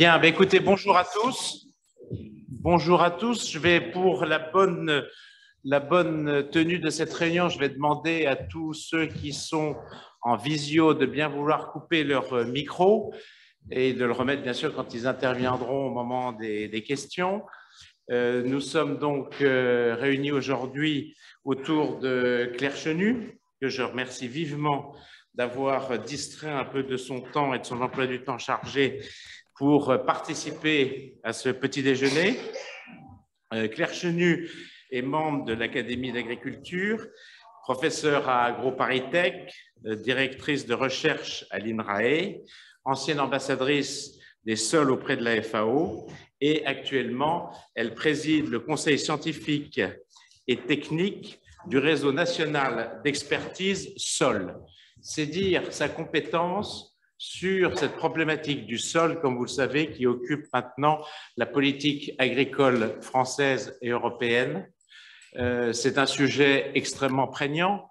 Bien, écoutez, bonjour à tous. Bonjour à tous. Je vais, pour la bonne tenue de cette réunion, je vais demander à tous ceux qui sont en visio de bien vouloir couper leur micro et de le remettre, bien sûr, quand ils interviendront au moment des questions. Nous sommes donc réunis aujourd'hui autour de Claire Chenu, que je remercie vivement d'avoir distrait un peu de son temps et de son emploi du temps chargé pour participer à ce petit déjeuner. Claire Chenu est membre de l'Académie d'agriculture, professeure à AgroParisTech, directrice de recherche à l'INRAE, ancienne ambassadrice des sols auprès de la FAO et actuellement, elle préside le conseil scientifique et technique du réseau national d'expertise sol. C'est dire sa compétence sur cette problématique du sol, comme vous le savez, qui occupe maintenant la politique agricole française et européenne. C'est un sujet extrêmement prégnant.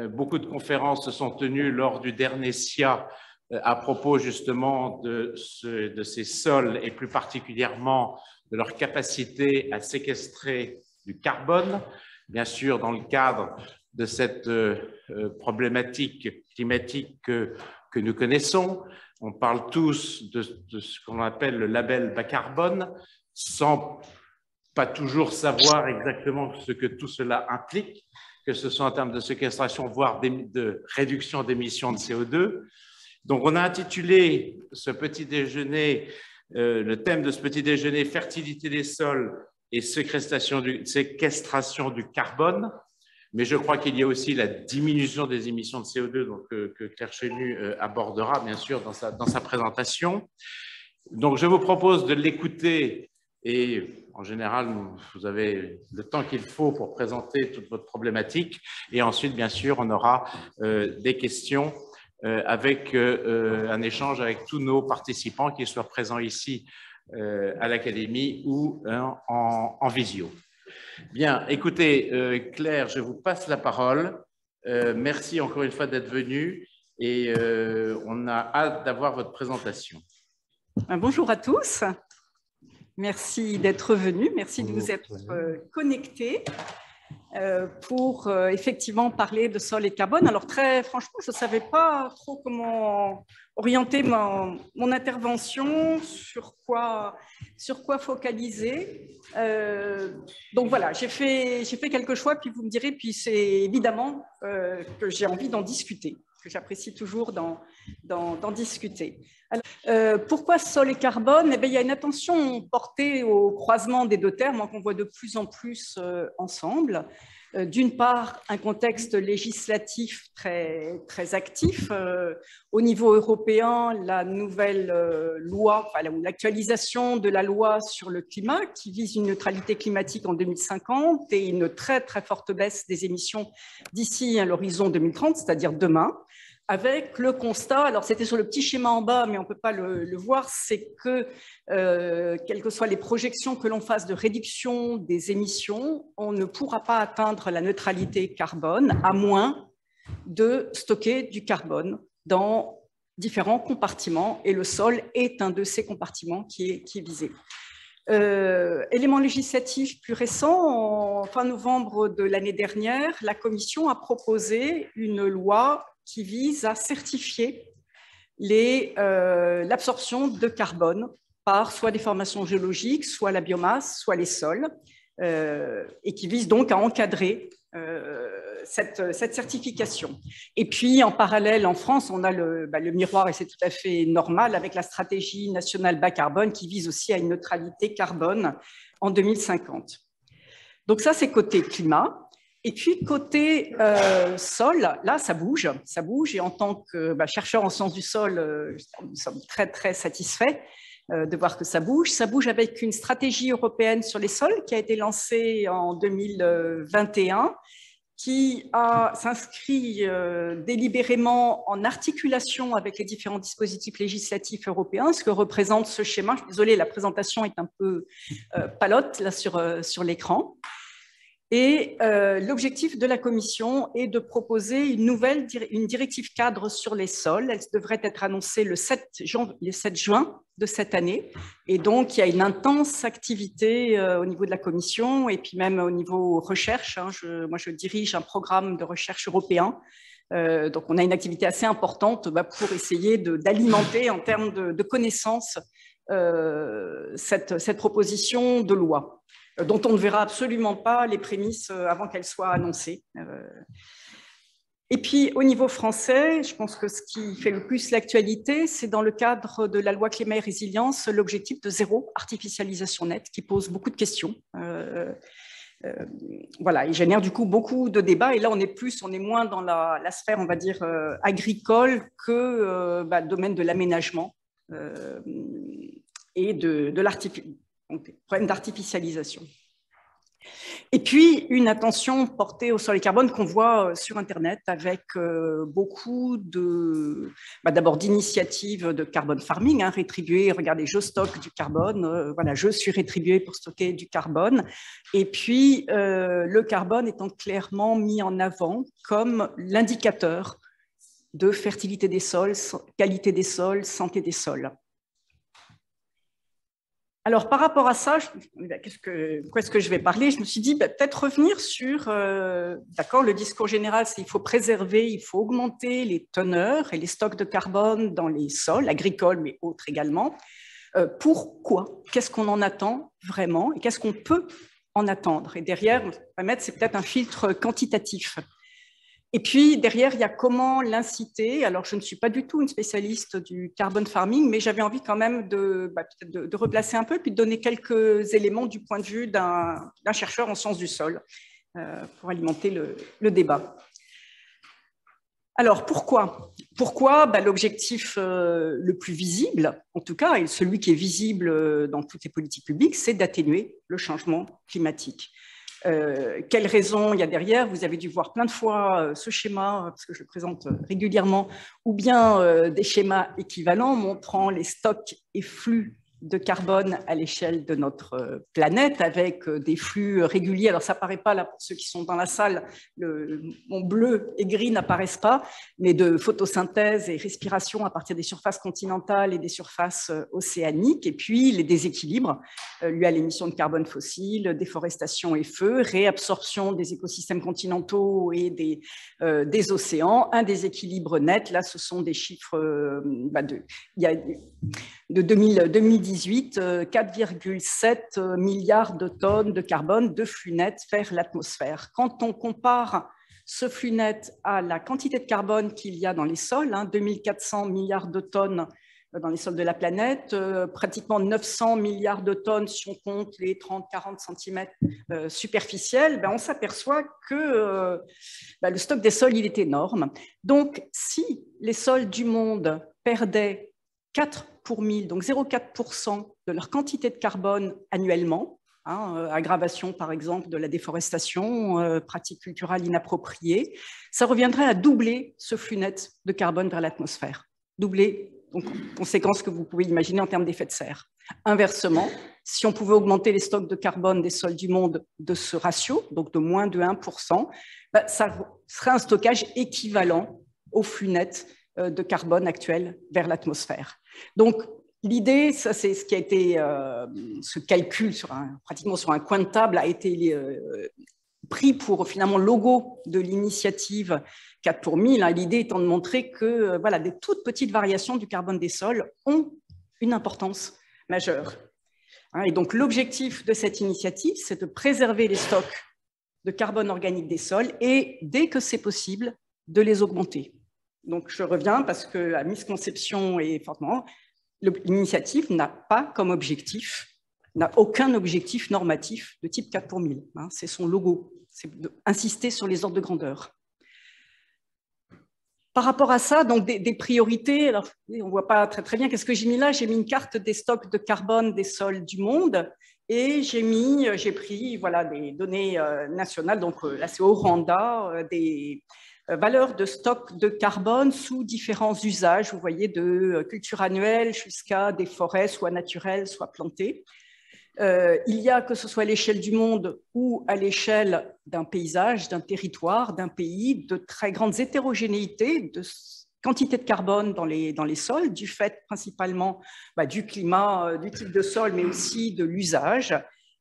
Beaucoup de conférences se sont tenues lors du dernier SIA à propos justement de ces sols et plus particulièrement de leur capacité à séquestrer du carbone, bien sûr dans le cadre de cette problématique climatique que nous connaissons. On parle tous de ce qu'on appelle le label bas carbone, sans pas toujours savoir exactement ce que tout cela implique, que ce soit en termes de séquestration, voire de réduction d'émissions de CO2. Donc, on a intitulé ce petit déjeuner, le thème de ce petit déjeuner, fertilité des sols et séquestration du carbone. Mais je crois qu'il y a aussi la diminution des émissions de CO2 donc, que Claire Chenu abordera, bien sûr, dans sa présentation. Donc, je vous propose de l'écouter et, en général, vous avez le temps qu'il faut pour présenter toute votre problématique. Et ensuite, bien sûr, on aura des questions avec un échange avec tous nos participants, qu'ils soient présents ici à l'Académie ou en visio. Bien, écoutez, Claire, je vous passe la parole. Merci encore une fois d'être venue et on a hâte d'avoir votre présentation. Bonjour à tous. Merci d'être venus. Merci de vous être connectés pour effectivement parler de sol et carbone. Alors très franchement, je ne savais pas trop comment orienter mon intervention, sur quoi focaliser. Donc voilà, j'ai fait quelques choix, puis vous me direz, puis c'est évidemment que j'ai envie d'en discuter, que j'apprécie toujours d'en discuter. Alors, pourquoi sol et carbone? Eh bien, il y a une attention portée au croisement des deux termes qu'on voit de plus en plus ensemble. D'une part, un contexte législatif très, très actif. Au niveau européen, la nouvelle loi, l'actualisation de la loi sur le climat qui vise une neutralité climatique en 2050 et une très, très forte baisse des émissions d'ici à l'horizon 2030, c'est-à-dire demain. Avec le constat, alors c'était sur le petit schéma en bas, mais on ne peut pas le voir, c'est que quelles que soient les projections que l'on fasse de réduction des émissions, on ne pourra pas atteindre la neutralité carbone à moins de stocker du carbone dans différents compartiments, et le sol est un de ces compartiments qui est visé. Élément législatif plus récent, en fin novembre de l'année dernière, la Commission a proposé une loi qui vise à certifier l'absorption de carbone par soit des formations géologiques, soit la biomasse, soit les sols, et qui vise donc à encadrer cette certification. Et puis, en parallèle, en France, on a le miroir, et c'est tout à fait normal, avec la stratégie nationale bas carbone qui vise aussi à une neutralité carbone en 2050. Donc ça, c'est côté climat. Et puis, côté sol, là, ça bouge. Et en tant que chercheur en sciences du sol, nous sommes très, très satisfaits de voir que ça bouge. Ça bouge avec une stratégie européenne sur les sols qui a été lancée en 2021, qui s'inscrit délibérément en articulation avec les différents dispositifs législatifs européens, ce que représente ce schéma. Je suis désolée, la présentation est un peu palote là sur l'écran. Et l'objectif de la Commission est de proposer une directive cadre sur les sols. Elle devrait être annoncée le 7 juin de cette année. Et donc, il y a une intense activité au niveau de la Commission et puis même au niveau recherche. Moi, je dirige un programme de recherche européen. Donc, on a une activité assez importante pour essayer d'alimenter en termes de connaissances cette proposition de loi, dont on ne verra absolument pas les prémices avant qu'elle soit annoncée. Et puis, au niveau français, je pense que ce qui fait le plus l'actualité, c'est dans le cadre de la loi Climat et Résilience, l'objectif de zéro artificialisation nette, qui pose beaucoup de questions. Voilà, il génère du coup beaucoup de débats. Et là, on est moins dans la sphère, on va dire, agricole que le domaine de l'aménagement et de problème d'artificialisation. Et puis, une attention portée au sol et carbone qu'on voit sur Internet avec beaucoup d'abord d'initiatives de carbone farming, rétribuer, regardez, je stocke du carbone, voilà, je suis rétribué pour stocker du carbone. Et puis, le carbone étant clairement mis en avant comme l'indicateur de fertilité des sols, qualité des sols, santé des sols. Alors, par rapport à ça, quoi est-ce que je vais parler? Je me suis dit, peut-être revenir sur, d'accord, le discours général, c'est qu'il faut préserver, il faut augmenter les teneurs et les stocks de carbone dans les sols, agricoles, mais autres également. Pourquoi? Qu'est-ce qu'on en attend vraiment? Et qu'est-ce qu'on peut en attendre? Et derrière, on va mettre, c'est peut-être un filtre quantitatif. Et puis, derrière, il y a comment l'inciter. Alors, je ne suis pas du tout une spécialiste du carbone farming, mais j'avais envie quand même de replacer un peu, puis de donner quelques éléments du point de vue d'un chercheur en sciences du sol pour alimenter le débat. Alors, pourquoi l'objectif le plus visible, en tout cas, et celui qui est visible dans toutes les politiques publiques, c'est d'atténuer le changement climatique. Quelles raisons il y a derrière? Vous avez dû voir plein de fois ce schéma, parce que je le présente régulièrement, ou bien des schémas équivalents montrant les stocks et flux de carbone à l'échelle de notre planète, avec des flux réguliers. Alors, ça n'apparaît pas là pour ceux qui sont dans la salle, mon bleu et gris n'apparaissent pas, mais de photosynthèse et respiration à partir des surfaces continentales et des surfaces océaniques, et puis les déséquilibres liés à l'émission de carbone fossile, déforestation et feu, réabsorption des écosystèmes continentaux et des océans, un déséquilibre net. Là, ce sont des chiffres de 2018, 4,7 milliards de tonnes de carbone de flux net vers l'atmosphère. Quand on compare ce flux net à la quantité de carbone qu'il y a dans les sols, 2400 milliards de tonnes dans les sols de la planète, pratiquement 900 milliards de tonnes si on compte les 30-40 cm superficiels, on s'aperçoit que le stock des sols, il est énorme. Donc, si les sols du monde perdaient 4 pour 1000, donc 0,4% de leur quantité de carbone annuellement, aggravation par exemple de la déforestation, pratiques culturelles inappropriées, ça reviendrait à doubler ce flux net de carbone vers l'atmosphère. Doubler, donc conséquence que vous pouvez imaginer en termes d'effet de serre. Inversement, si on pouvait augmenter les stocks de carbone des sols du monde de ce ratio, donc de moins de 1%, ça serait un stockage équivalent au flux net de carbone actuel vers l'atmosphère. Donc, l'idée, ça c'est ce qui a été, ce calcul pratiquement sur un coin de table a été pris pour finalement logo de l'initiative 4 pour 1000. L'idée étant de montrer que des toutes petites variations du carbone des sols ont une importance majeure. Et donc, l'objectif de cette initiative, c'est de préserver les stocks de carbone organique des sols et, dès que c'est possible, de les augmenter. Donc, je reviens parce que la misconception est fortement... L'initiative n'a pas comme objectif, n'a aucun objectif normatif de type 4 pour 1000. C'est son logo, c'est d'insister sur les ordres de grandeur. Par rapport à ça, donc des priorités, alors on ne voit pas très bien qu'est-ce que j'ai mis là. J'ai mis une carte des stocks de carbone des sols du monde et j'ai pris des données nationales, donc là c'est au Rwanda, des valeurs de stock de carbone sous différents usages, vous voyez, de culture annuelle jusqu'à des forêts soit naturelles, soit plantées. Il y a, que ce soit à l'échelle du monde ou à l'échelle d'un paysage, d'un territoire, d'un pays, de très grandes hétérogénéités, de quantité de carbone dans les sols, du fait principalement du climat, du type de sol, mais aussi de l'usage.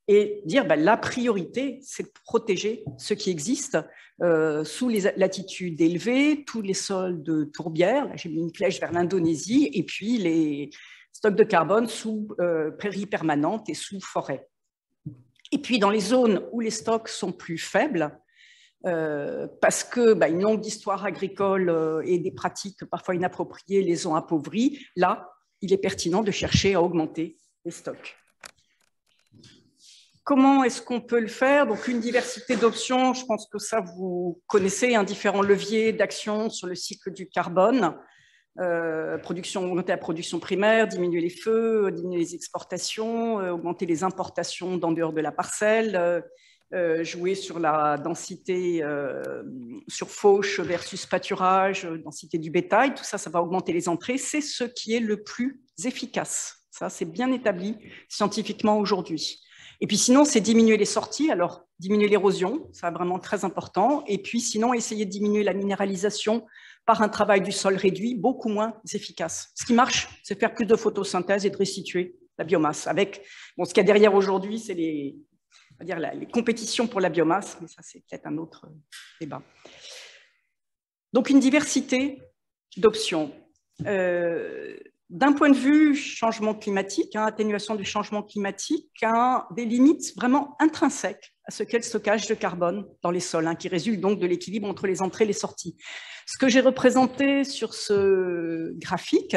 Et dire la priorité, c'est de protéger ce qui existe sous les latitudes élevées, tous les sols de tourbières. Là, j'ai mis une flèche vers l'Indonésie, et puis les stocks de carbone sous prairies permanentes et sous forêt. Et puis dans les zones où les stocks sont plus faibles, parce que une longue histoire agricole et des pratiques parfois inappropriées les ont appauvris, là, il est pertinent de chercher à augmenter les stocks. Comment est-ce qu'on peut le faire? Donc, une diversité d'options, je pense que ça, vous connaissez, différents leviers d'action sur le cycle du carbone. Augmenter la production primaire, diminuer les feux, diminuer les exportations, augmenter les importations d'en dehors de la parcelle, jouer sur la densité, sur fauche versus pâturage, densité du bétail, tout ça, ça va augmenter les entrées. C'est ce qui est le plus efficace. Ça, c'est bien établi scientifiquement aujourd'hui. Et puis sinon, c'est diminuer les sorties. Alors, diminuer l'érosion, c'est vraiment très important. Et puis sinon, essayer de diminuer la minéralisation par un travail du sol réduit, beaucoup moins efficace. Ce qui marche, c'est faire plus de photosynthèse et de restituer la biomasse. Avec, ce qu'il y a derrière aujourd'hui, c'est les compétitions pour la biomasse, mais ça, c'est peut-être un autre débat. Donc, une diversité d'options. D'un point de vue changement climatique, atténuation du changement climatique, des limites vraiment intrinsèques à ce qu'est le stockage de carbone dans les sols, qui résulte donc de l'équilibre entre les entrées et les sorties. Ce que j'ai représenté sur ce graphique,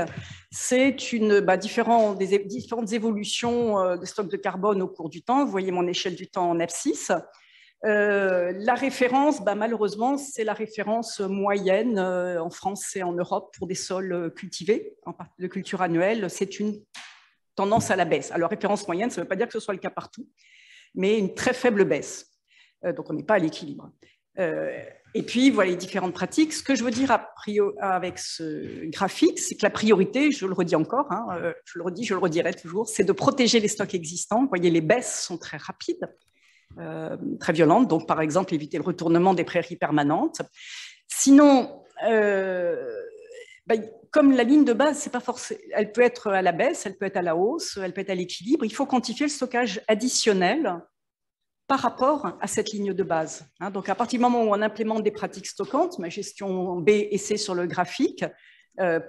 c'est différentes évolutions de stocks de carbone au cours du temps. Vous voyez mon échelle du temps en abscisse. La référence, malheureusement, c'est la référence moyenne en France et en Europe pour des sols cultivés, de culture annuelle. C'est une tendance à la baisse. Alors, référence moyenne, ça ne veut pas dire que ce soit le cas partout, mais une très faible baisse. Donc, on n'est pas à l'équilibre. Et puis, voilà les différentes pratiques. Ce que je veux dire avec ce graphique, c'est que la priorité, je le redis encore, je le redirai toujours, c'est de protéger les stocks existants. Vous voyez, les baisses sont très rapides. Très violente, donc par exemple éviter le retournement des prairies permanentes. Sinon, comme la ligne de base, c'est pas forcément, elle peut être à la baisse, elle peut être à la hausse, elle peut être à l'équilibre. Il faut quantifier le stockage additionnel par rapport à cette ligne de base. Donc à partir du moment où on implémente des pratiques stockantes, ma gestion B et C sur le graphique,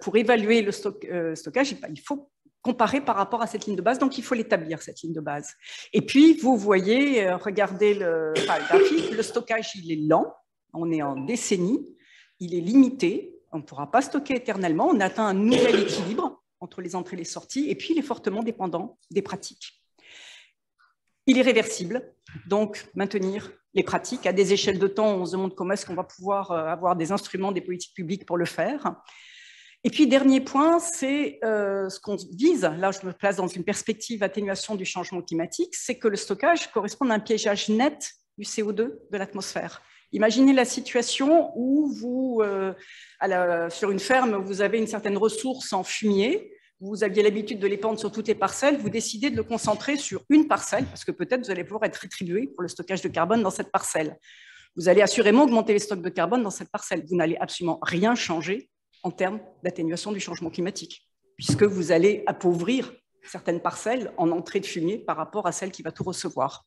pour évaluer le stockage, il faut comparer par rapport à cette ligne de base, donc il faut l'établir, cette ligne de base. Et puis, vous voyez, regardez le graphique, le stockage, il est lent, on est en décennies, il est limité, on ne pourra pas stocker éternellement, on atteint un nouvel équilibre entre les entrées et les sorties, et puis il est fortement dépendant des pratiques. Il est réversible, donc maintenir les pratiques à des échelles de temps, on se demande comment est-ce qu'on va pouvoir avoir des instruments, des politiques publiques pour le faire. Et puis, dernier point, c'est ce qu'on vise, là je me place dans une perspective d'atténuation du changement climatique, c'est que le stockage correspond à un piégeage net du CO2 de l'atmosphère. Imaginez la situation où vous, sur une ferme, vous avez une certaine ressource en fumier, vous aviez l'habitude de l'épandre sur toutes les parcelles, vous décidez de le concentrer sur une parcelle, parce que peut-être vous allez pouvoir être rétribué pour le stockage de carbone dans cette parcelle. Vous allez assurément augmenter les stocks de carbone dans cette parcelle. Vous n'allez absolument rien changer en termes d'atténuation du changement climatique, puisque vous allez appauvrir certaines parcelles en entrée de fumier par rapport à celle qui va tout recevoir.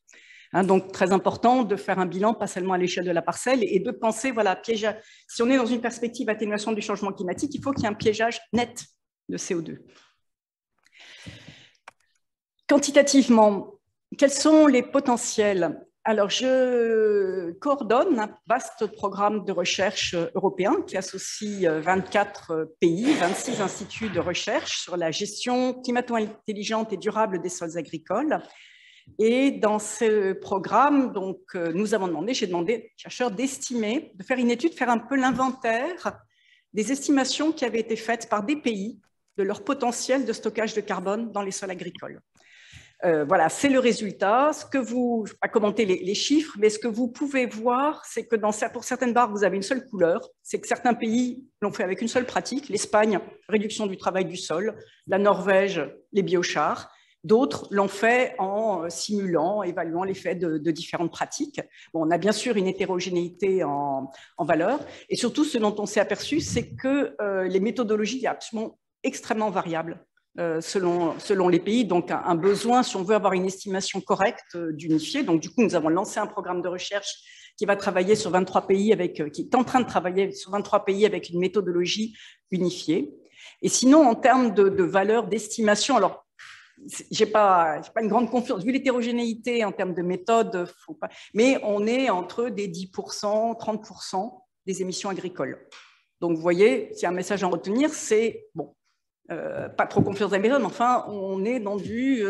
Donc, très important de faire un bilan, pas seulement à l'échelle de la parcelle, et de penser, piégeage. Si on est dans une perspective d'atténuation du changement climatique, il faut qu'il y ait un piégeage net de CO2. Quantitativement, quels sont les potentiels? Alors, je coordonne un vaste programme de recherche européen qui associe 24 pays, 26 instituts de recherche sur la gestion climato-intelligente et durable des sols agricoles. Et dans ce programme, j'ai demandé aux chercheurs d'estimer, de faire une étude, faire un peu l'inventaire des estimations qui avaient été faites par des pays de leur potentiel de stockage de carbone dans les sols agricoles. Voilà, c'est le résultat. Je ne vais pas commenter les chiffres, mais ce que vous pouvez voir, c'est que pour certaines barres, vous avez une seule couleur. C'est que certains pays l'ont fait avec une seule pratique. L'Espagne, réduction du travail du sol. La Norvège, les biochars. D'autres l'ont fait en simulant, évaluant l'effet de différentes pratiques. Bon, on a bien sûr une hétérogénéité en valeur. Et surtout, ce dont on s'est aperçu, c'est que les méthodologies sont absolument extrêmement variables selon les pays. Donc, un besoin, si on veut avoir une estimation correcte, d'unifier. Donc, du coup, nous avons lancé un programme de recherche qui va travailler sur 23 pays, qui est en train de travailler sur 23 pays avec une méthodologie unifiée. Et sinon, en termes de valeur d'estimation, alors, j'ai pas une grande confiance. Vu l'hétérogénéité en termes de méthode, faut pas, mais on est entre des 10%, 30% des émissions agricoles. Donc, vous voyez, s'il y a un message à en retenir, c'est, bon, pas trop confiance dans la méthode, mais enfin, on est dans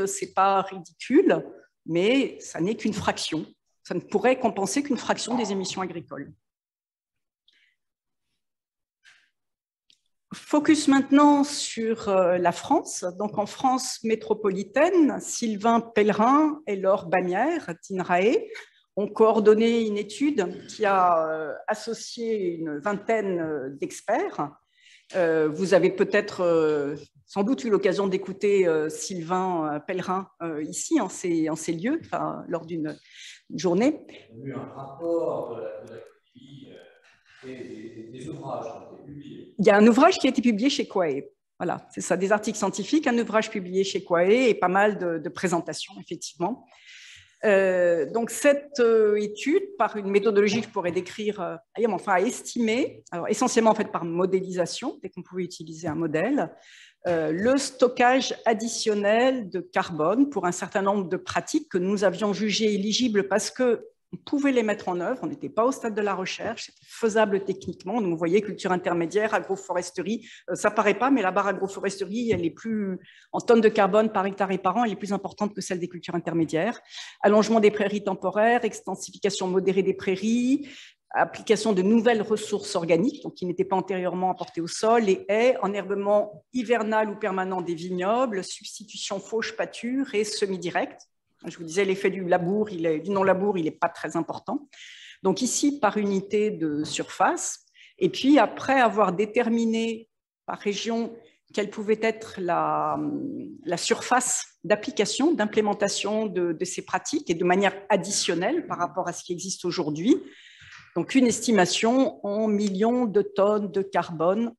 c'est pas ridicule, mais ça n'est qu'une fraction. Ça ne pourrait compenser qu'une fraction des émissions agricoles. Focus maintenant sur la France. Donc, en France métropolitaine, Sylvain Pellerin et Laure Bagnères, d'INRAE, ont coordonné une étude qui a associé une vingtaine d'experts. Vous avez peut-être sans doute eu l'occasion d'écouter Sylvain Pellerin ici, en ces lieux, lors d'une journée. Il y a eu un rapport de la CODI et des ouvrages qui ont été publiés. Il y a un ouvrage qui a été publié chez Quae. Voilà, c'est ça, des articles scientifiques, un ouvrage publié chez Quae et pas mal de présentations, effectivement. Donc, cette étude, par une méthodologie que je pourrais décrire, a estimé, alors essentiellement en fait par modélisation, dès qu'on pouvait utiliser un modèle, le stockage additionnel de carbone pour un certain nombre de pratiques que nous avions jugées éligibles parce qu'on pouvait les mettre en œuvre, on n'était pas au stade de la recherche, c'était faisable techniquement. Donc, vous voyez, culture intermédiaire, agroforesterie, ça ne paraît pas, mais la barre agroforesterie, elle est plus, en tonnes de carbone par hectare et par an, elle est plus importante que celle des cultures intermédiaires. Allongement des prairies temporaires, extensification modérée des prairies, application de nouvelles ressources organiques, donc qui n'étaient pas antérieurement apportées au sol, les haies, enherbement hivernal ou permanent des vignobles, substitution fauche-pâture et semi-direct. Je vous disais, l'effet du non-labour, il n'est pas très important. Donc ici, par unité de surface. Et puis, après avoir déterminé par région quelle pouvait être la surface d'application, d'implémentation de ces pratiques et de manière additionnelle par rapport à ce qui existe aujourd'hui. Donc, une estimation en millions de tonnes de carbone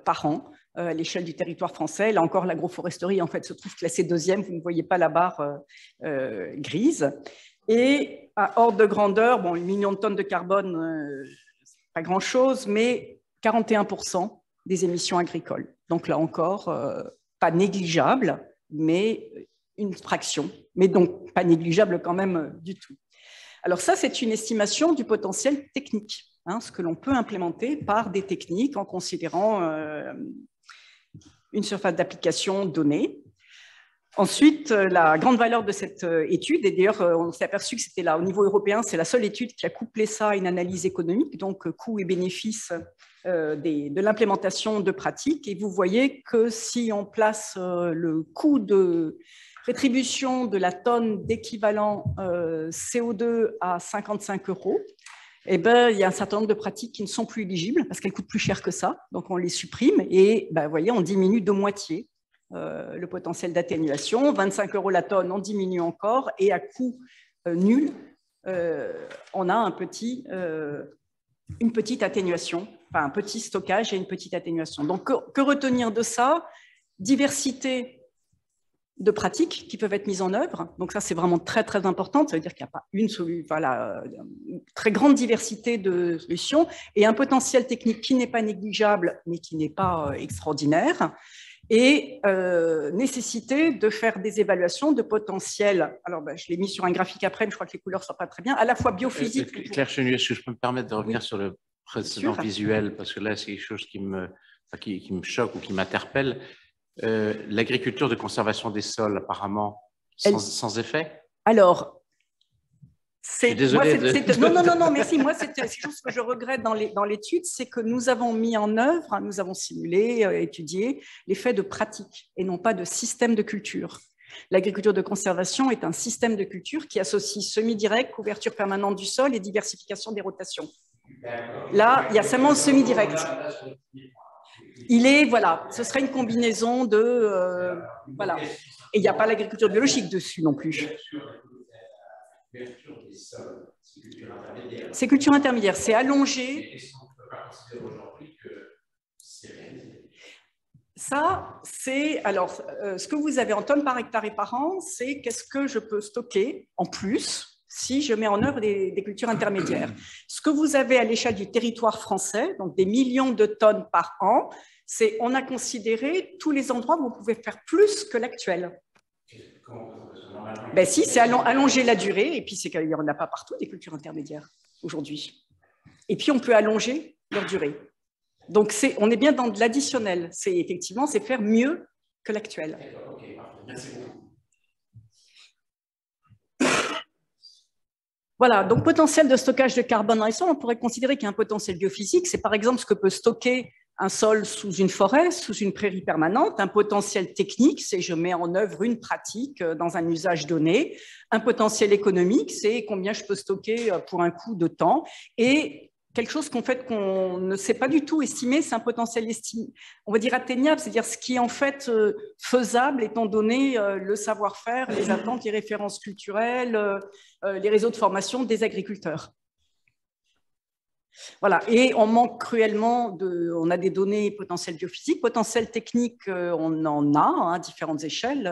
par an à l'échelle du territoire français. Là encore, l'agroforesterie en fait se trouve classée deuxième. Vous ne voyez pas la barre grise. Et à ordre de grandeur, bon, 1 million de tonnes de carbone, pas grand-chose, mais 41% des émissions agricoles. Donc là encore, pas négligeable, mais une fraction. Mais donc pas négligeable quand même du tout. Alors ça, c'est une estimation du potentiel technique, ce que l'on peut implémenter par des techniques en considérant une surface d'application donnée. Ensuite, la grande valeur de cette étude, et d'ailleurs, on s'est aperçu que c'était là, au niveau européen, c'est la seule étude qui a couplé ça à une analyse économique, donc coûts et bénéfices de l'implémentation de pratiques. Et vous voyez que si on place le coût de rétribution de la tonne d'équivalent CO2 à 55 €, eh ben, il y a un certain nombre de pratiques qui ne sont plus éligibles parce qu'elles coûtent plus cher que ça. Donc, on les supprime et vous voyez, on diminue de moitié le potentiel d'atténuation. 25 € la tonne, on diminue encore. Et à coût nul, on a une petite atténuation, enfin un petit stockage et une petite atténuation. Donc, que retenir de ça? Diversité de pratiques qui peuvent être mises en œuvre. Donc ça, c'est vraiment très, très important. Ça veut dire qu'il n'y a pas une très grande diversité de solutions et un potentiel technique qui n'est pas négligeable, mais qui n'est pas extraordinaire. Et nécessité de faire des évaluations de potentiel. Alors, je l'ai mis sur un graphique après, mais je crois que les couleurs ne sont pas très bien. À la fois biophysique. Claire Chenu, est-ce que je peux me permettre de revenir sur le précédent visuel, parce que là, c'est quelque chose qui me choque ou qui m'interpelle. L'agriculture de conservation des sols, apparemment, sans effet? Alors, non, merci. Moi, c'est quelque chose que je regrette dans l'étude, c'est que nous avons mis en œuvre, nous avons simulé, étudié l'effet de pratique et non pas de système de culture. L'agriculture de conservation est un système de culture qui associe semi-direct, couverture permanente du sol et diversification des rotations. Là, il y a seulement semi-direct. Il est, voilà, ce serait une combinaison de, voilà. Et il n'y a pas l'agriculture biologique dessus non plus. C'est culture intermédiaire, c'est allongé. Est-ce qu'on ne peut pas considérer aujourd'hui que c'est réalisé? Ça, c'est, alors, ce que vous avez en tonnes par hectare et par an, c'est qu'est-ce que je peux stocker en plus si je mets en œuvre des cultures intermédiaires. Ce que vous avez à l'échelle du territoire français, donc des millions de tonnes par an, c'est on a considéré tous les endroits où on pouvait faire plus que l'actuel. Ben si, c'est allonger la durée, et puis c'est qu'il n'y en a pas partout des cultures intermédiaires aujourd'hui. Et puis on peut allonger leur durée. Donc on est bien dans de l'additionnel. C'est effectivement, c'est faire mieux que l'actuel. Okay, merci beaucoup. Voilà, donc potentiel de stockage de carbone dans les sols, on pourrait considérer qu'il y a un potentiel biophysique. C'est par exemple ce que peut stocker un sol sous une forêt, sous une prairie permanente. Un potentiel technique, c'est je mets en œuvre une pratique dans un usage donné. Un potentiel économique, c'est combien je peux stocker pour un coût de temps. Et quelque chose qu'on ne sait pas du tout estimer, c'est un potentiel on va dire atteignable, c'est-à-dire ce qui est en fait faisable étant donné le savoir-faire, les attentes, les références culturelles, les réseaux de formation des agriculteurs. Voilà, et on manque cruellement on a des données potentielles biophysiques, potentiel technique, on en a à différentes échelles,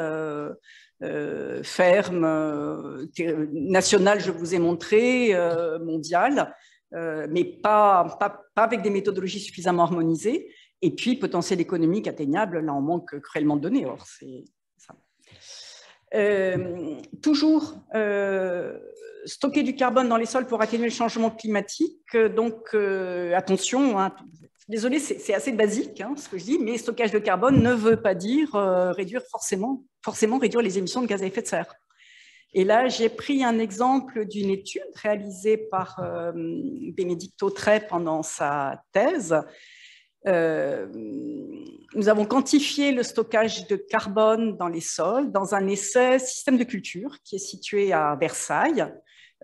ferme, nationale, je vous ai montré, mondiale, mais pas avec des méthodologies suffisamment harmonisées, et puis potentiel économique atteignable, là on manque cruellement de données, or c'est ça. Toujours stocker du carbone dans les sols pour atténuer le changement climatique. Donc, attention, hein, désolé, c'est assez basique hein, ce que je dis, mais stockage de carbone ne veut pas dire réduire forcément réduire les émissions de gaz à effet de serre. Et là, j'ai pris un exemple d'une étude réalisée par Benedicto Tre pendant sa thèse. Nous avons quantifié le stockage de carbone dans les sols dans un essai système de culture qui est situé à Versailles,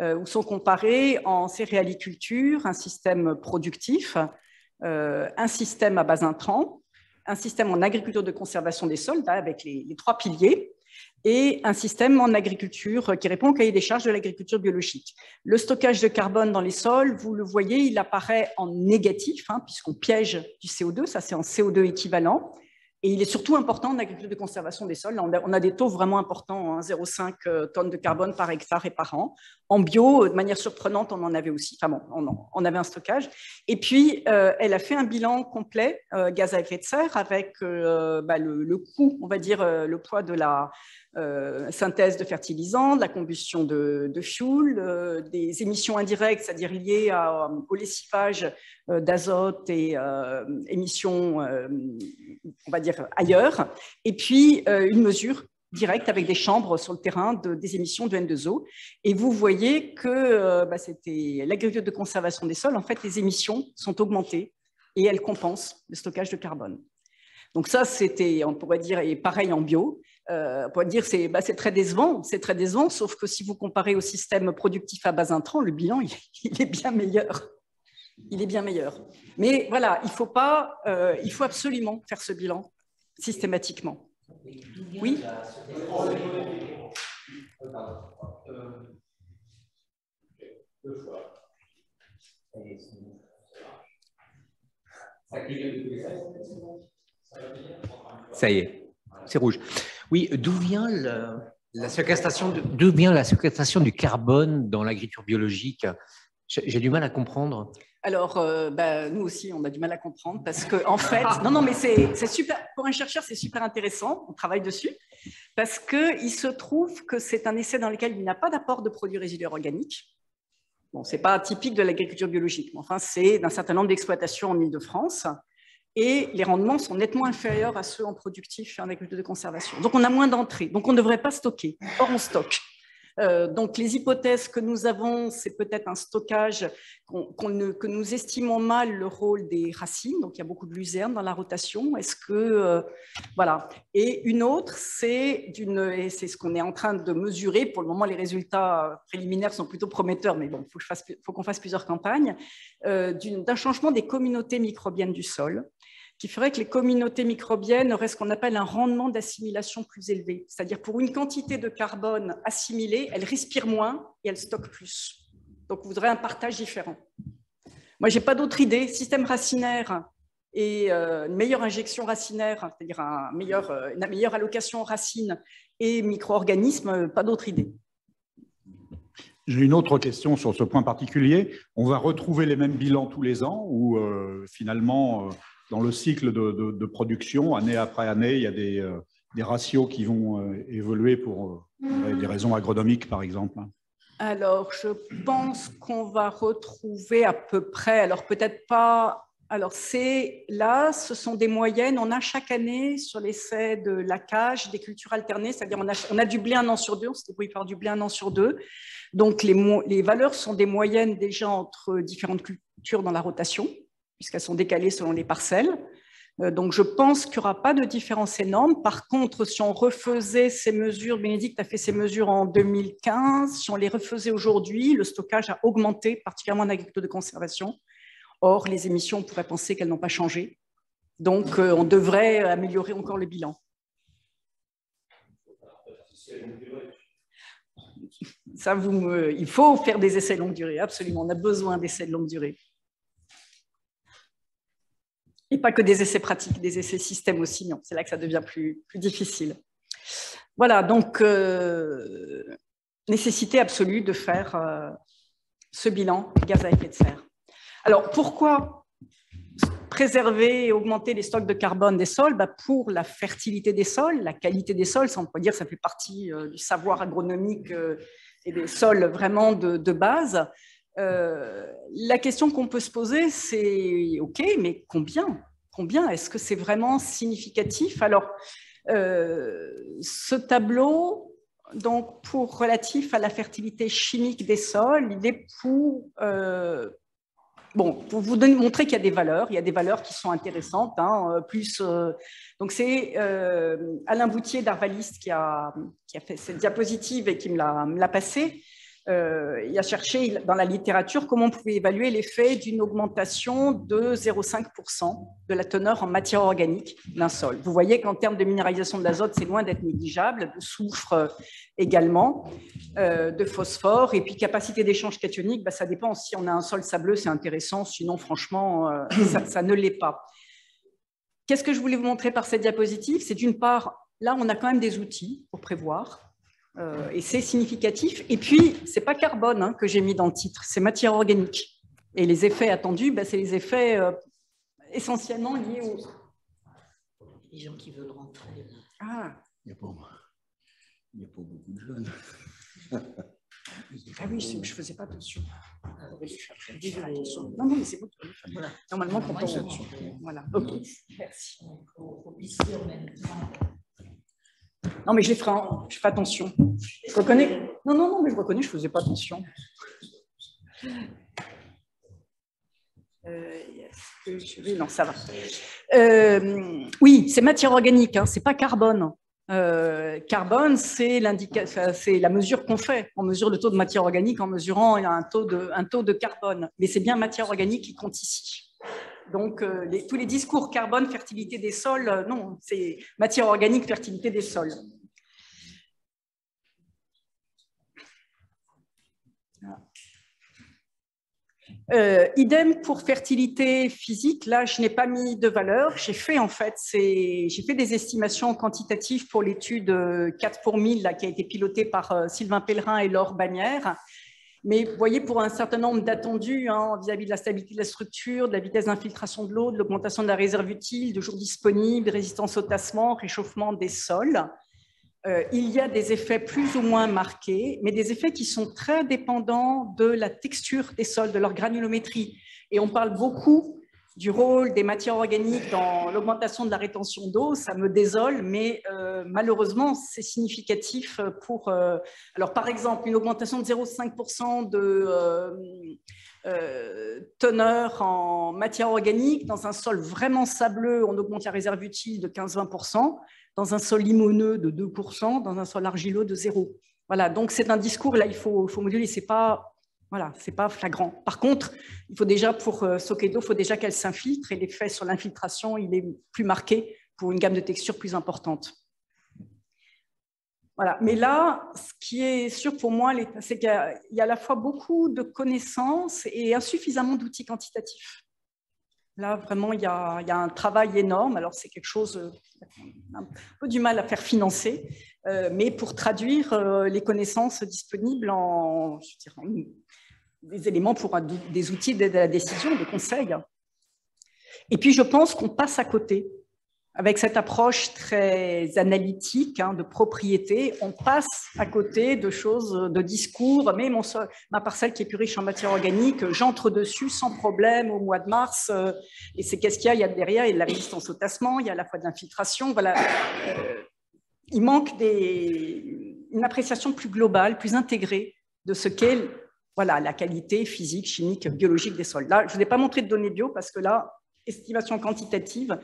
où sont comparés en céréaliculture un système productif, un système à base intrants, un système en agriculture de conservation des sols, avec les trois piliers, et un système en agriculture qui répond au cahier des charges de l'agriculture biologique. Le stockage de carbone dans les sols, vous le voyez, il apparaît en négatif, hein, puisqu'on piège du CO2, ça c'est en CO2 équivalent, et il est surtout important en agriculture de conservation des sols. Là, on a des taux vraiment importants, hein, 0,5 tonnes de carbone par hectare et par an. En bio, de manière surprenante, on en avait aussi, enfin bon, on avait un stockage. Et puis, elle a fait un bilan complet, gaz à effet de serre, avec le coût, on va dire, le poids de la synthèse de fertilisants, de la combustion de fuel, des émissions indirectes, c'est-à-dire liées au lessivage d'azote et émissions, on va dire, ailleurs, et puis une mesure directe avec des chambres sur le terrain des émissions de N2O. Et vous voyez que c'était l'agriculture de conservation des sols, en fait, les émissions sont augmentées et elles compensent le stockage de carbone. Donc ça, c'était, on pourrait dire, et pareil en bio, on pourrait dire c'est très décevant, sauf que si vous comparez au système productif à base intrant, le bilan, il est bien meilleur. Il est bien meilleur. Mais voilà, il faut absolument faire ce bilan systématiquement. Oui. Ça y est, c'est rouge. Oui, d'où vient la séquestration du carbone dans l'agriculture biologique? J'ai du mal à comprendre. Alors, nous aussi, on a du mal à comprendre parce que, en fait, non, mais c'est super. Pour un chercheur, c'est super intéressant. On travaille dessus parce qu'il se trouve que c'est un essai dans lequel il n'y a pas d'apport de produits résiduaires organiques. Bon, c'est pas typique de l'agriculture biologique, mais enfin, c'est d'un certain nombre d'exploitations en Île-de-France. Et les rendements sont nettement inférieurs à ceux en productif et en agriculture de conservation. Donc, on a moins d'entrées. Donc, on ne devrait pas stocker. Or, on stocke. Donc, les hypothèses que nous avons, c'est peut-être un stockage que nous estimons mal le rôle des racines. Donc, il y a beaucoup de luzerne dans la rotation. Est-ce que... voilà. Et une autre, et c'est ce qu'on est en train de mesurer. Pour le moment, les résultats préliminaires sont plutôt prometteurs, mais bon, faut qu'on fasse plusieurs campagnes, d'un changement des communautés microbiennes du sol. qui ferait que les communautés microbiennes auraient ce qu'on appelle un rendement d'assimilation plus élevé. C'est-à-dire pour une quantité de carbone assimilée, elles respirent moins et elles stockent plus. Donc, on voudrait un partage différent. Moi, je n'ai pas d'autre idée. Système racinaire et une meilleure injection racinaire, c'est-à-dire une meilleure allocation aux racines et micro-organismes, pas d'autre idée. J'ai une autre question sur ce point particulier. On va retrouver les mêmes bilans tous les ans ou finalement, dans le cycle de production, année après année, il y a des ratios qui vont évoluer pour des raisons agronomiques, par exemple? Alors, je pense qu'on va retrouver à peu près, alors peut-être pas, alors là, ce sont des moyennes, on a chaque année sur l'essai de la cage des cultures alternées, c'est-à-dire on a du blé un an sur deux, on se débrouille par du blé un an sur deux, donc les valeurs sont des moyennes déjà entre différentes cultures dans la rotation, puisqu'elles sont décalées selon les parcelles. Donc, je pense qu'il n'y aura pas de différence énorme. Par contre, si on refaisait ces mesures, Bénédicte a fait ces mesures en 2015, si on les refaisait aujourd'hui, le stockage a augmenté, particulièrement en agriculture de conservation. Or, les émissions, on pourrait penser qu'elles n'ont pas changé. Donc, on devrait améliorer encore le bilan. Ça, il faut faire des essais longue durée, absolument. On a besoin d'essais de longue durée. Et pas que des essais pratiques, des essais systèmes aussi, non, c'est là que ça devient plus difficile. Voilà, donc, nécessité absolue de faire ce bilan gaz à effet de serre. Alors, pourquoi préserver et augmenter les stocks de carbone des sols? Pour la fertilité des sols, la qualité des sols, ça on peut dire ça fait partie du savoir agronomique et des sols vraiment de base. La question qu'on peut se poser, c'est OK, mais combien est-ce que c'est vraiment significatif? Alors, ce tableau, donc relatif à la fertilité chimique des sols, il est pour vous montrer qu'il y a des valeurs. Il y a des valeurs qui sont intéressantes. Donc, c'est Alain Boutier d'Arvalis qui a fait cette diapositive et qui me l'a passée. Il a cherché dans la littérature comment on pouvait évaluer l'effet d'une augmentation de 0,5% de la teneur en matière organique d'un sol. Vous voyez qu'en termes de minéralisation de l'azote, c'est loin d'être négligeable, de soufre également, de phosphore, et puis capacité d'échange cationique, ça dépend. Si on a un sol sableux, c'est intéressant, sinon franchement, ça ne l'est pas. Qu'est-ce que je voulais vous montrer par cette diapositive? C'est d'une part, là, on a quand même des outils pour prévoir. Et c'est significatif. Et puis, ce n'est pas carbone que j'ai mis dans le titre, c'est matière organique. Et les effets attendus, c'est les effets essentiellement liés aux... Les gens qui veulent rentrer. Ah. Il n'y a pas beaucoup de jeunes. Ah oui, je ne faisais pas attention. Non, mais c'est bon. Voilà. Normalement, quand on... Voilà, ok, merci. Non, mais je fais attention. Je reconnais. Non, mais je reconnais, je ne faisais pas attention. Non, ça va. Oui, c'est matière organique, ce n'est pas carbone. Carbone, c'est la mesure qu'on fait. On mesure le taux de matière organique en mesurant un taux de carbone. Mais c'est bien matière organique qui compte ici. Donc, tous les discours carbone, fertilité des sols, non, c'est matière organique, fertilité des sols. Idem pour fertilité physique. Là, je n'ai pas mis de valeur. J'ai fait des estimations quantitatives pour l'étude 4 pour 1000 là, qui a été pilotée par Sylvain Pellerin et Laure Bagnères. Mais vous voyez, pour un certain nombre d'attendus, vis-à-vis de la stabilité de la structure, de la vitesse d'infiltration de l'eau, de l'augmentation de la réserve utile, de jours disponibles, de résistance au tassement, réchauffement des sols, il y a des effets plus ou moins marqués, mais des effets qui sont très dépendants de la texture des sols, de leur granulométrie. Et on parle beaucoup du rôle des matières organiques dans l'augmentation de la rétention d'eau. Ça me désole, mais malheureusement, c'est significatif pour... alors, par exemple, une augmentation de 0,5% de teneur en matière organique. Dans un sol vraiment sableux, on augmente la réserve utile de 15-20%. Dans un sol limoneux, de 2%. Dans un sol argileux, de 0%. Voilà, donc c'est un discours, là, il faut moduler. C'est pas Voilà, ce n'est pas flagrant. Par contre, il faut déjà, pour stocker de l'eau, il faut déjà qu'elle s'infiltre et l'effet sur l'infiltration, il est plus marqué pour une gamme de textures plus importante. Voilà. Mais là, ce qui est sûr pour moi, c'est qu'il y a à la fois beaucoup de connaissances et insuffisamment d'outils quantitatifs. Là, vraiment, il y a un travail énorme. Alors, c'est quelque chose un peu du mal à faire financer, mais pour traduire les connaissances disponibles en des éléments pour des outils d'aide à la décision, des conseils. Et puis, je pense qu'on passe à côté. Avec cette approche très analytique de propriété, on passe à côté de choses, de discours. Mais ma parcelle qui est plus riche en matière organique, j'entre dessus sans problème au mois de mars. Et c'est qu'est-ce qu'il y a? Il y a derrière, il y a de la résistance au tassement, il y a à la fois de l'infiltration. Voilà. Il manque une appréciation plus globale, plus intégrée de ce qu'est la qualité physique, chimique, biologique des sols. Là, je ne vous ai pas montré de données bio parce que là, estimation quantitative,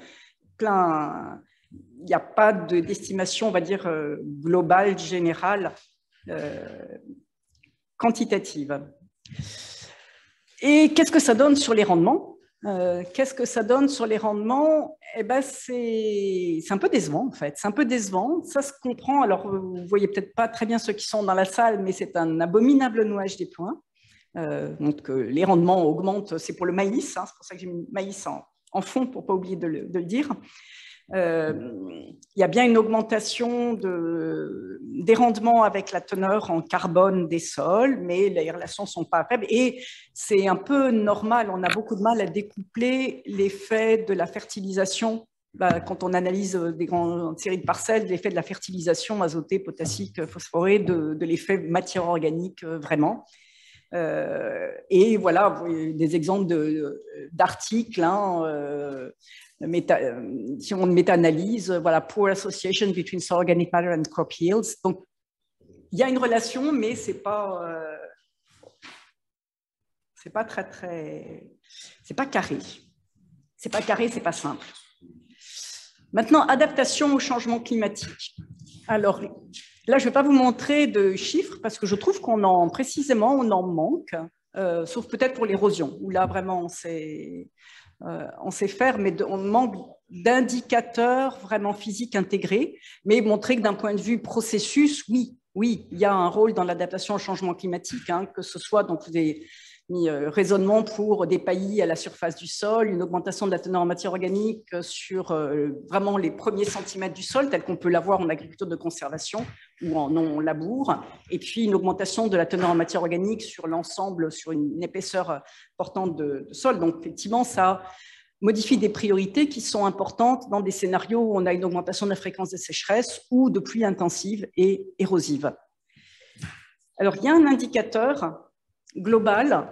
il n'y a pas d'estimation, on va dire, globale, générale, quantitative. Et qu'est-ce que ça donne sur les rendements? Qu'est-ce que ça donne sur les rendements? Eh ben, c'est un peu décevant, en fait. C'est un peu décevant. Ça se comprend. Alors, vous ne voyez peut-être pas très bien ceux qui sont dans la salle, mais c'est un abominable nouage des points. Donc, les rendements augmentent. C'est pour le maïs. C'est pour ça que j'ai mis maïs en fond, pour ne pas oublier de le dire. Il y a bien une augmentation des rendements avec la teneur en carbone des sols, mais les relations ne sont pas faibles. Et c'est un peu normal, on a beaucoup de mal à découpler l'effet de la fertilisation. Quand on analyse des grandes séries de parcelles, l'effet de la fertilisation azotée, potassique, phosphorée, de l'effet matière organique, vraiment. Et voilà, des exemples d'articles, si on méta-analyse, voilà, poor association between soil organic matter and crop yields. Donc, il y a une relation, mais c'est pas carré. C'est pas carré, c'est pas simple. Maintenant, adaptation au changement climatique. Alors, là, je ne vais pas vous montrer de chiffres parce que je trouve qu'on en manque, sauf peut-être pour l'érosion, où là, vraiment, on sait faire, mais on manque d'indicateurs vraiment physiques intégrés, mais montrer que d'un point de vue processus, oui, il y a un rôle dans l'adaptation au changement climatique, que ce soit, donc vous avez mis raisonnement pour des paillis à la surface du sol, une augmentation de la teneur en matière organique sur vraiment les premiers centimètres du sol, tel qu'on peut l'avoir en agriculture de conservation ou en non-labour, et puis une augmentation de la teneur en matière organique sur l'ensemble, sur une épaisseur portante de sol. Donc, effectivement, ça modifie des priorités qui sont importantes dans des scénarios où on a une augmentation de la fréquence des sécheresses ou de pluies intensives et érosives. Alors, il y a un indicateur global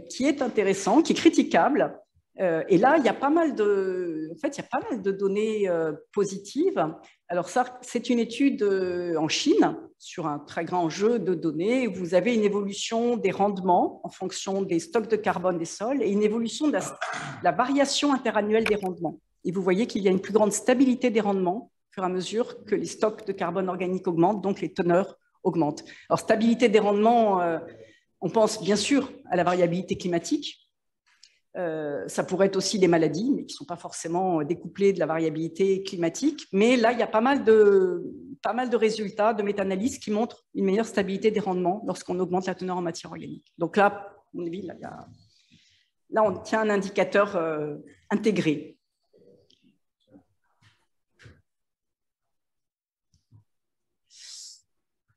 qui est intéressant, qui est critiquable. Et là, il y a pas mal de données positives. Alors ça, c'est une étude en Chine sur un très grand jeu de données. Vous avez une évolution des rendements en fonction des stocks de carbone des sols et une évolution de la variation interannuelle des rendements. Et vous voyez qu'il y a une plus grande stabilité des rendements au fur et à mesure que les stocks de carbone organique augmentent, donc les teneurs augmentent. Alors, stabilité des rendements, on pense bien sûr à la variabilité climatique. Ça pourrait être aussi des maladies, mais qui ne sont pas forcément découplées de la variabilité climatique. Mais là, il y a pas mal de résultats de méta-analyses qui montrent une meilleure stabilité des rendements lorsqu'on augmente la teneur en matière organique. Donc là, à mon avis, là on tient un indicateur intégré.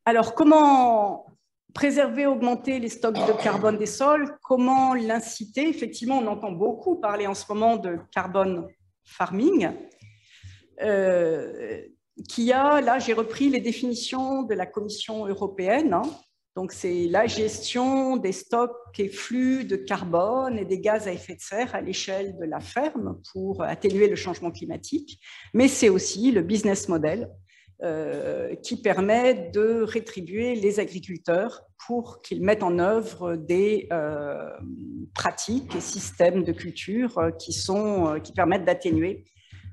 Alors, comment préserver, augmenter les stocks de carbone des sols? Comment l'inciter? Effectivement, on entend beaucoup parler en ce moment de carbone farming. Là, j'ai repris les définitions de la Commission européenne. Donc, c'est la gestion des stocks et flux de carbone et des gaz à effet de serre à l'échelle de la ferme pour atténuer le changement climatique. Mais c'est aussi le business model qui permet de rétribuer les agriculteurs pour qu'ils mettent en œuvre des pratiques et systèmes de culture qui permettent d'atténuer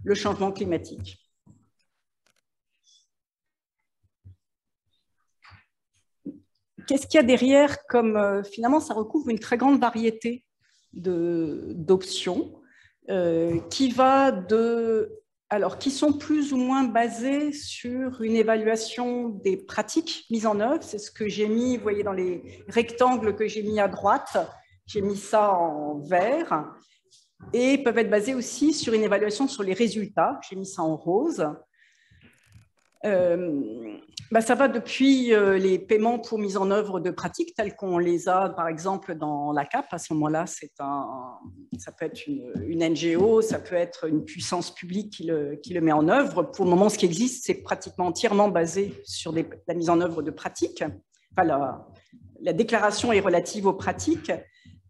le changement climatique. qu'est-ce qu'il y a derrière comme, finalement, ça recouvre une très grande variété d'options qui sont plus ou moins basées sur une évaluation des pratiques mises en œuvre. C'est ce que j'ai mis, vous voyez, dans les rectangles que j'ai mis à droite, j'ai mis ça en vert, et peuvent être basées aussi sur une évaluation sur les résultats, j'ai mis ça en rose. Ça va depuis les paiements pour mise en œuvre de pratiques tels qu'on les a par exemple dans la CAP. À ce moment-là, ça peut être une NGO, ça peut être une puissance publique qui le met en œuvre. Pour le moment, ce qui existe, c'est pratiquement entièrement basé sur la mise en œuvre de pratiques. Enfin, la déclaration est relative aux pratiques.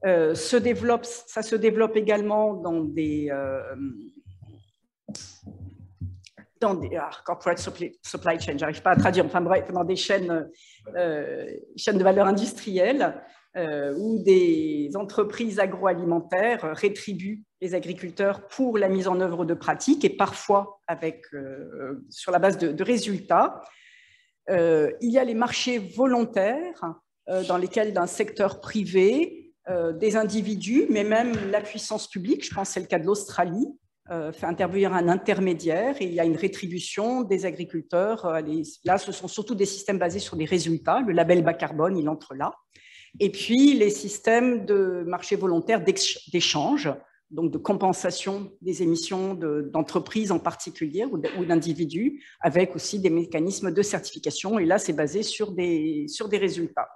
Ça se développe également dans des corporate supply chain, j'arrive pas à traduire, enfin bref, dans des chaînes de valeur industrielle où des entreprises agroalimentaires rétribuent les agriculteurs pour la mise en œuvre de pratiques et parfois sur la base de résultats. Il y a les marchés volontaires dans lesquels d'un secteur privé, des individus, mais même la puissance publique, je pense que c'est le cas de l'Australie, fait intervenir un intermédiaire et il y a une rétribution des agriculteurs. Là, ce sont surtout des systèmes basés sur des résultats. Le label bas carbone, il entre là. Et puis, les systèmes de marché volontaire d'échange, donc de compensation des émissions d'entreprises en particulier ou d'individus, avec aussi des mécanismes de certification. Et là, c'est basé sur des résultats.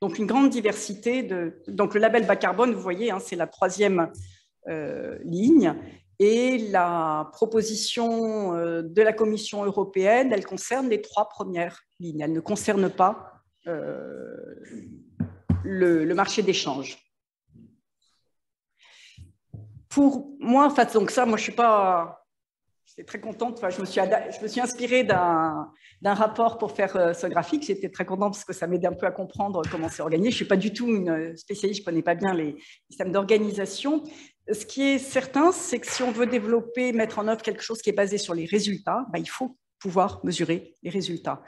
Donc, une grande diversité. Donc, le label bas carbone, vous voyez, hein, c'est la troisième ligne. Et la proposition de la Commission européenne, elle concerne les trois premières lignes. Elle ne concerne pas le marché d'échange. Pour moi, en fait, donc ça, moi, j'étais très contente. Enfin, je me suis inspirée d'un rapport pour faire ce graphique. J'étais très contente parce que ça m'aidait un peu à comprendre comment c'est organisé. Je ne suis pas du tout une spécialiste, je ne connais pas bien les systèmes d'organisation. Ce qui est certain, c'est que si on veut développer, mettre en œuvre quelque chose qui est basé sur les résultats, il faut pouvoir mesurer les résultats.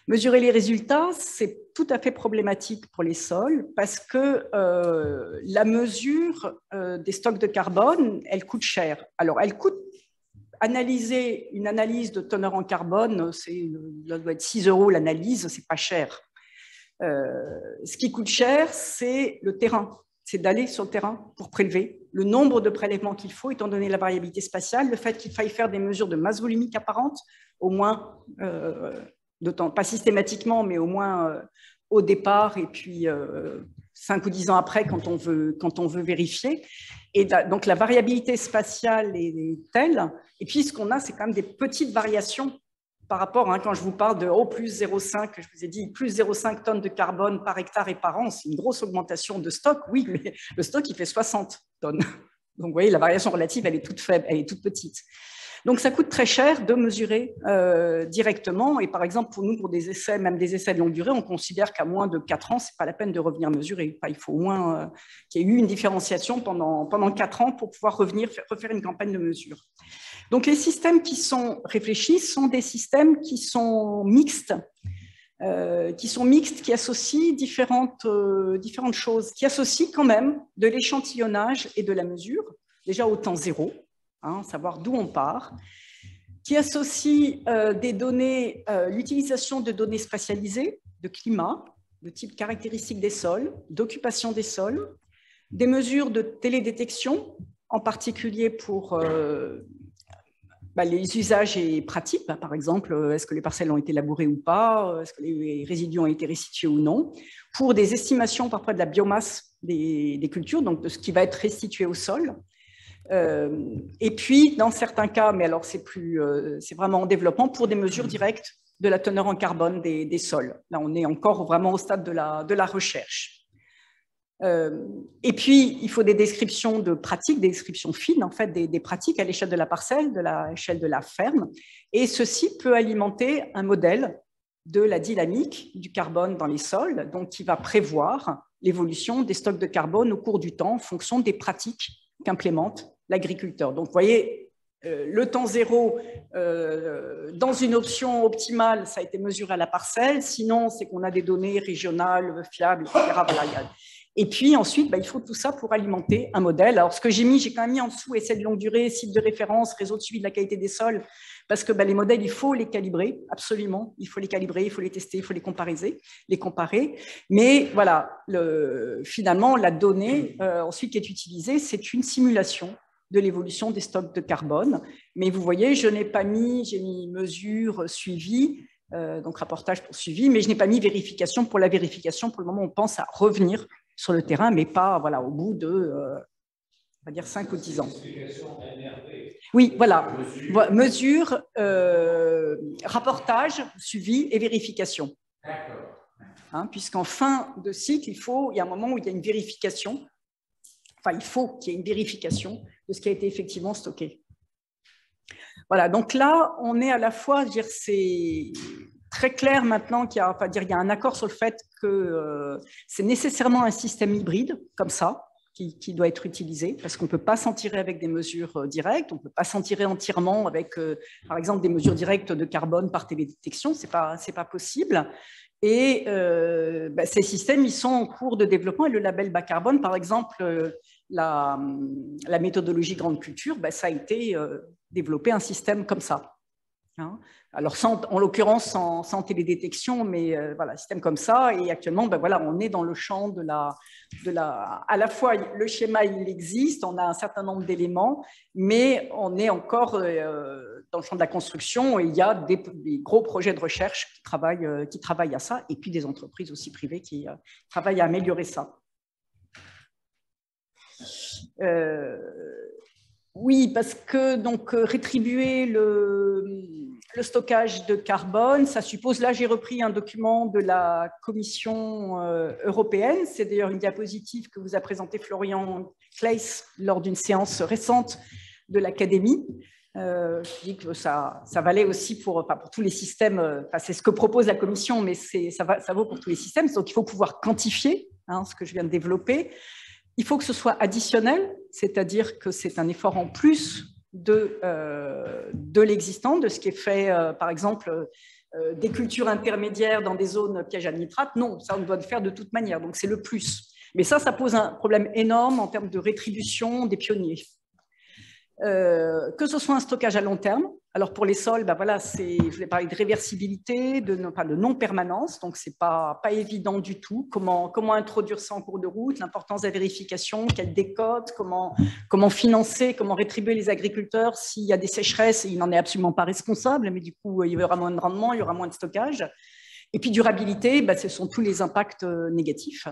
Mesurer les résultats, c'est tout à fait problématique pour les sols parce que la mesure des stocks de carbone, elle coûte cher. Alors, elle coûte analyser une analyse de teneur en carbone, ça doit être 6 € l'analyse, c'est pas cher. Ce qui coûte cher, c'est le terrain. C'est d'aller sur le terrain pour prélever le nombre de prélèvements qu'il faut, étant donné la variabilité spatiale, le fait qu'il faille faire des mesures de masse volumique apparente, au moins, pas systématiquement, mais au moins au départ, et puis 5 ou 10 ans après, quand on veut vérifier. Et donc, la variabilité spatiale est telle, et puis ce qu'on a, c'est quand même des petites variations par rapport, quand je vous parle de plus 0,5, je vous ai dit plus 0,5 tonnes de carbone par hectare et par an, c'est une grosse augmentation de stock, oui, mais le stock, il fait 60 tonnes. Donc, vous voyez, la variation relative, elle est toute faible, elle est toute petite. Donc, ça coûte très cher de mesurer directement. Et par exemple, pour nous, pour des essais, même des essais de longue durée, on considère qu'à moins de 4 ans, ce n'est pas la peine de revenir mesurer. Enfin, il faut au moins qu'il y ait eu une différenciation pendant 4 ans pour pouvoir refaire une campagne de mesure. Donc, les systèmes qui sont réfléchis sont des systèmes qui sont mixtes, qui associent différentes choses, qui associent quand même de l'échantillonnage et de la mesure, déjà au temps zéro, savoir d'où on part, qui associent des données, l'utilisation de données spatialisées, de climat, de type caractéristiques des sols, d'occupation des sols, des mesures de télédétection, en particulier pour les usages et pratiques, par exemple, est-ce que les parcelles ont été labourées ou pas, est-ce que les résidus ont été restitués ou non, pour des estimations parfois de la biomasse des cultures, donc de ce qui va être restitué au sol. Et puis, dans certains cas, mais alors c'est vraiment en développement, pour des mesures directes de la teneur en carbone des sols. Là, on est encore vraiment au stade de la recherche. Et puis, il faut des descriptions de pratiques, des descriptions fines, en fait, des pratiques à l'échelle de la parcelle, de l'échelle de la ferme. Et ceci peut alimenter un modèle de la dynamique du carbone dans les sols, donc qui va prévoir l'évolution des stocks de carbone au cours du temps en fonction des pratiques qu'implémente l'agriculteur. Donc, vous voyez, le temps zéro, dans une option optimale, ça a été mesuré à la parcelle. Sinon, c'est qu'on a des données régionales, fiables, etc. Voilà. Et puis ensuite, il faut tout ça pour alimenter un modèle. Alors, ce que j'ai quand même mis en dessous, essai de longue durée, site de référence, réseau de suivi de la qualité des sols, parce que les modèles, il faut les calibrer, absolument. Il faut les calibrer, il faut les tester, il faut les comparer. Mais voilà, finalement, la donnée ensuite qui est utilisée, c'est une simulation de l'évolution des stocks de carbone. Mais vous voyez, j'ai mis mesure, suivi, donc rapportage pour suivi, mais je n'ai pas mis vérification pour la vérification. Pour le moment, on pense à revenir sur le terrain, mais pas au bout de, on va dire, 5 ou 10 ans. Oui, voilà. Mesure, rapportage, suivi et vérification. D'accord. Puisqu'en fin de cycle, il y a un moment où il y a une vérification. Enfin, il faut qu'il y ait une vérification de ce qui a été effectivement stocké. Voilà, donc là, on est à la fois, c'est très clair maintenant qu'il y a un accord sur le fait que c'est nécessairement un système hybride, comme ça, qui doit être utilisé, parce qu'on ne peut pas s'en tirer avec des mesures directes, on ne peut pas s'en tirer entièrement avec, par exemple, des mesures directes de carbone par télédétection, ce n'est pas possible. Et ces systèmes, ils sont en cours de développement, et le label bas carbone, par exemple, la méthodologie grande culture, ça a été développé un système comme ça. Alors, en l'occurrence, sans télédétection, mais voilà, système comme ça. Et actuellement, on est dans le champ à la fois, le schéma, il existe, on a un certain nombre d'éléments, mais on est encore dans le champ de la construction, et il y a des gros projets de recherche qui travaillent à ça, et puis des entreprises aussi privées qui travaillent à améliorer ça. Oui, parce que rétribuer le stockage de carbone, ça suppose, là j'ai repris un document de la Commission européenne, c'est d'ailleurs une diapositive que vous a présentée Florian Claeys lors d'une séance récente de l'Académie. Je dis que ça valait aussi pour tous les systèmes, c'est ce que propose la Commission, mais ça vaut pour tous les systèmes, donc il faut pouvoir quantifier ce que je viens de développer. Il faut que ce soit additionnel, c'est-à-dire que c'est un effort en plus de l'existant, de ce qui est fait, par exemple, des cultures intermédiaires dans des zones pièges à nitrate. Non, ça on doit le faire de toute manière, donc c'est le plus. Mais ça pose un problème énorme en termes de rétribution des pionniers. Que ce soit un stockage à long terme. Alors pour les sols, je voulais parler de réversibilité, de non-permanence, donc c'est pas évident du tout. Comment introduire ça en cours de route, l'importance de la vérification, quelle décote, comment financer, comment rétribuer les agriculteurs s'il y a des sécheresses, et il n'en est absolument pas responsable, mais du coup il y aura moins de rendement, il y aura moins de stockage. Et puis durabilité, ce sont tous les impacts négatifs.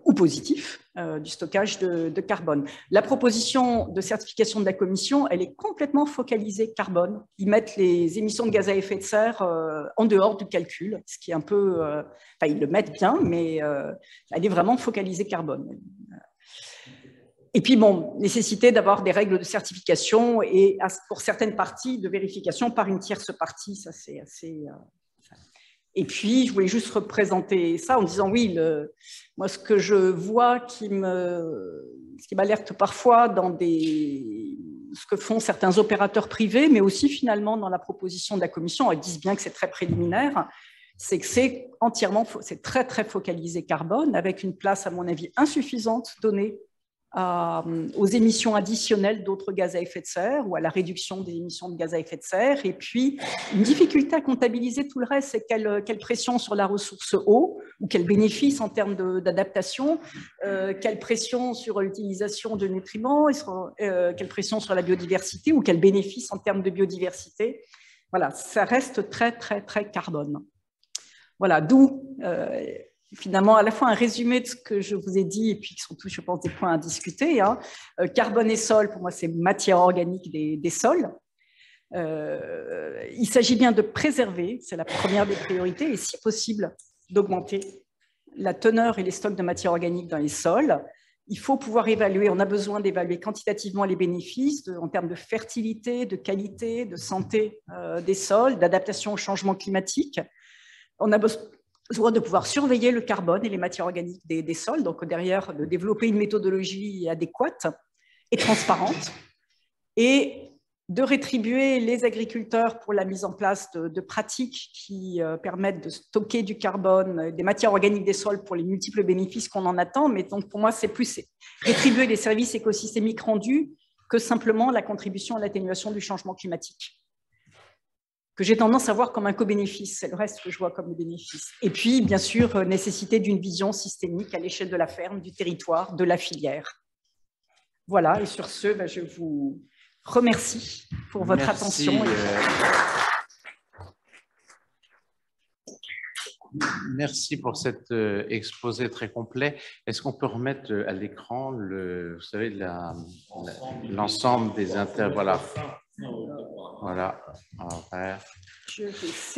Ou positif du stockage de carbone. La proposition de certification de la Commission, elle est complètement focalisée carbone. Ils mettent les émissions de gaz à effet de serre en dehors du calcul, ce qui est un peu... ils le mettent bien, mais elle est vraiment focalisée carbone. Et puis, nécessité d'avoir des règles de certification et pour certaines parties de vérification par une tierce partie, ça c'est assez... Et puis, je voulais juste représenter ça en disant, oui, moi, ce que je vois ce qui m'alerte parfois dans ce que font certains opérateurs privés, mais aussi finalement dans la proposition de la Commission, ils disent bien que c'est très préliminaire, c'est que c'est très, très focalisé carbone, avec une place, à mon avis, insuffisante donnée aux émissions additionnelles d'autres gaz à effet de serre ou à la réduction des émissions de gaz à effet de serre. Et puis, une difficulté à comptabiliser tout le reste, c'est quelle pression sur la ressource eau ou quel bénéfice en termes d'adaptation, quelle pression sur l'utilisation de nutriments, quelle pression sur la biodiversité ou quel bénéfice en termes de biodiversité. Voilà, ça reste très, très, très carbone. Voilà, d'où... finalement, à la fois un résumé de ce que je vous ai dit et puis qui sont tous, je pense, des points à discuter. Carbone et sol, pour moi, c'est matière organique des sols. Il s'agit bien de préserver, c'est la première des priorités, et si possible, d'augmenter la teneur et les stocks de matière organique dans les sols. Il faut pouvoir évaluer, on a besoin d'évaluer quantitativement les bénéfices en termes de fertilité, de qualité, de santé des sols, d'adaptation au changement climatique. On a besoin de pouvoir surveiller le carbone et les matières organiques des sols, donc derrière, de développer une méthodologie adéquate et transparente. Et de rétribuer les agriculteurs pour la mise en place de pratiques qui permettent de stocker du carbone, des matières organiques des sols pour les multiples bénéfices qu'on en attend. Mais donc, pour moi, c'est plus rétribuer les services écosystémiques rendus que simplement la contribution à l'atténuation du changement climatique, que j'ai tendance à voir comme un co-bénéfice. C'est le reste que je vois comme le bénéfice. Et puis, bien sûr, nécessité d'une vision systémique à l'échelle de la ferme, du territoire, de la filière. Voilà, et sur ce, je vous remercie pour votre attention. Merci pour cet exposé très complet. Est-ce qu'on peut remettre à l'écran, vous savez, l'ensemble des voilà. Voilà.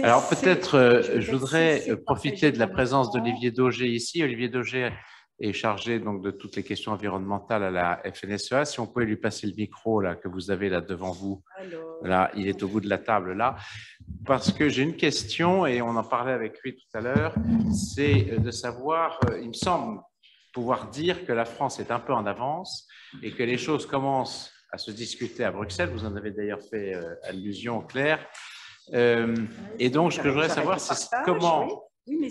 Alors peut-être, je voudrais profiter de la présence d'Olivier Daugé ici. Olivier Daugé est chargé donc de toutes les questions environnementales à la FNSEA. Si on pouvait lui passer le micro là, que vous avez là devant vous. Là, il est au bout de la table là. Parce que j'ai une question, et on en parlait avec lui tout à l'heure, c'est de savoir, il me semble pouvoir dire que la France est un peu en avance et que les choses commencent à se discuter à Bruxelles. Vous en avez d'ailleurs fait allusion, Claire. Et donc, ce que je voudrais savoir, c'est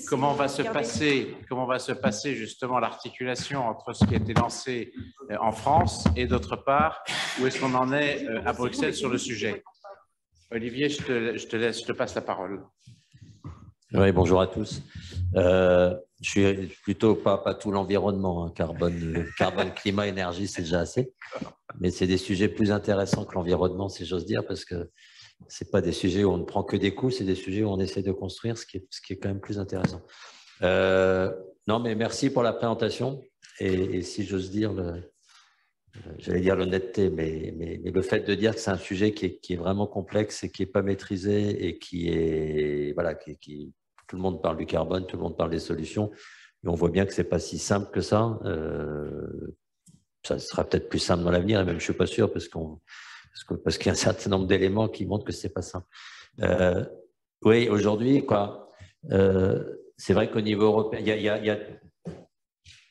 comment va se passer justement l'articulation entre ce qui a été lancé en France et d'autre part, où est-ce qu'on en est à Bruxelles sur le sujet. Olivier, je te passe la parole. Oui, bonjour à tous. Je suis plutôt pas tout l'environnement, hein. Carbone, climat, énergie, c'est déjà assez. Mais c'est des sujets plus intéressants que l'environnement, si j'ose dire, parce que c'est pas des sujets où on ne prend que des coups, c'est des sujets où on essaie de construire, ce qui est quand même plus intéressant. Non, mais merci pour la présentation. Et si j'ose dire, j'allais dire l'honnêteté, mais le fait de dire que c'est un sujet qui est vraiment complexe et qui n'est pas maîtrisé et qui est, voilà, tout le monde parle du carbone, tout le monde parle des solutions, et on voit bien que ce n'est pas si simple que ça. Ça sera peut-être plus simple dans l'avenir, et même je ne suis pas sûr, parce qu'il y a un certain nombre d'éléments qui montrent que ce n'est pas simple. Oui, aujourd'hui, c'est vrai qu'au niveau européen,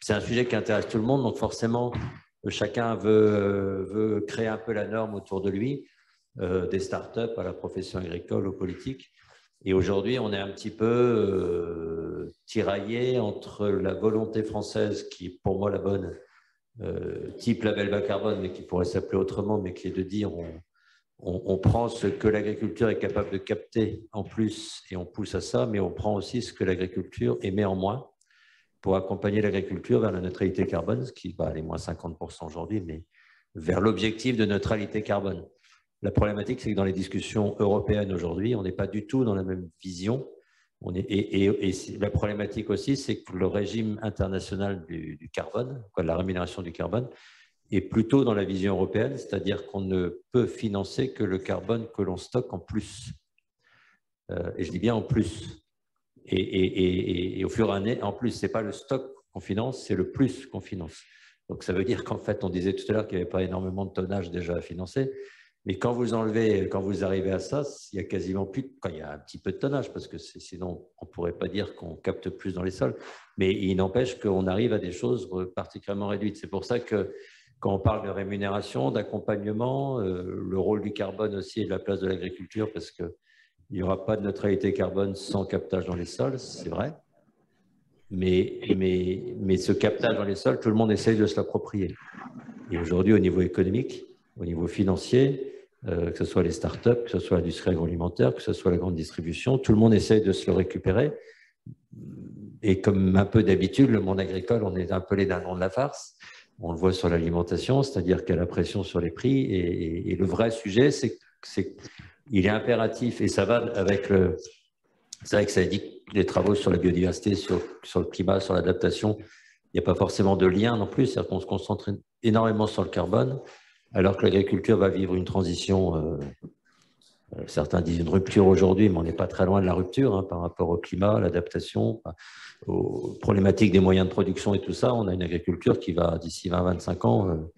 c'est un sujet qui intéresse tout le monde, donc forcément, chacun veut créer un peu la norme autour de lui, des startups à la profession agricole, aux politiques. Et aujourd'hui, on est un petit peu tiraillé entre la volonté française, qui est pour moi la bonne, type label bas carbone, mais qui pourrait s'appeler autrement, mais qui est de dire on prend ce que l'agriculture est capable de capter en plus et on pousse à ça, mais on prend aussi ce que l'agriculture émet en moins pour accompagner l'agriculture vers la neutralité carbone, ce qui est moins 50% aujourd'hui, mais vers l'objectif de neutralité carbone. La problématique, c'est que dans les discussions européennes aujourd'hui, on n'est pas du tout dans la même vision. Et la problématique aussi, c'est que le régime international du carbone, de la rémunération du carbone, est plutôt dans la vision européenne, c'est-à-dire qu'on ne peut financer que le carbone que l'on stocke en plus. Et je dis bien en plus. Et au fur et à mesure, en plus, ce n'est pas le stock qu'on finance, c'est le plus qu'on finance. Donc ça veut dire qu'en fait, on disait tout à l'heure qu'il n'y avait pas énormément de tonnage déjà à financer. Mais quand vous arrivez à ça, il y a quasiment plus, il y a un petit peu de tonnage, parce que sinon, on ne pourrait pas dire qu'on capte plus dans les sols. Mais il n'empêche qu'on arrive à des choses particulièrement réduites. C'est pour ça que quand on parle de rémunération, d'accompagnement, le rôle du carbone aussi et de la place de l'agriculture, parce qu'il n'y aura pas de neutralité carbone sans captage dans les sols, c'est vrai. Mais ce captage dans les sols, tout le monde essaye de se l'approprier. Et aujourd'hui, au niveau économique, au niveau financier, que ce soit les startups, que ce soit l'industrie agroalimentaire, que ce soit la grande distribution, tout le monde essaye de se le récupérer. Et comme un peu d'habitude, le monde agricole, on est un peu les dindons de la farce. On le voit sur l'alimentation, c'est-à-dire qu'il y a la pression sur les prix. Et le vrai sujet, c'est qu'il est impératif, et ça va avec le... C'est vrai que ça indique les travaux sur la biodiversité, sur le climat, sur l'adaptation. Il n'y a pas forcément de lien non plus, c'est-à-dire qu'on se concentre énormément sur le carbone, alors que l'agriculture va vivre une transition, certains disent une rupture aujourd'hui, mais on n'est pas très loin de la rupture par rapport au climat, à l'adaptation, aux problématiques des moyens de production et tout ça. On a une agriculture qui va, d'ici 20-25 ans,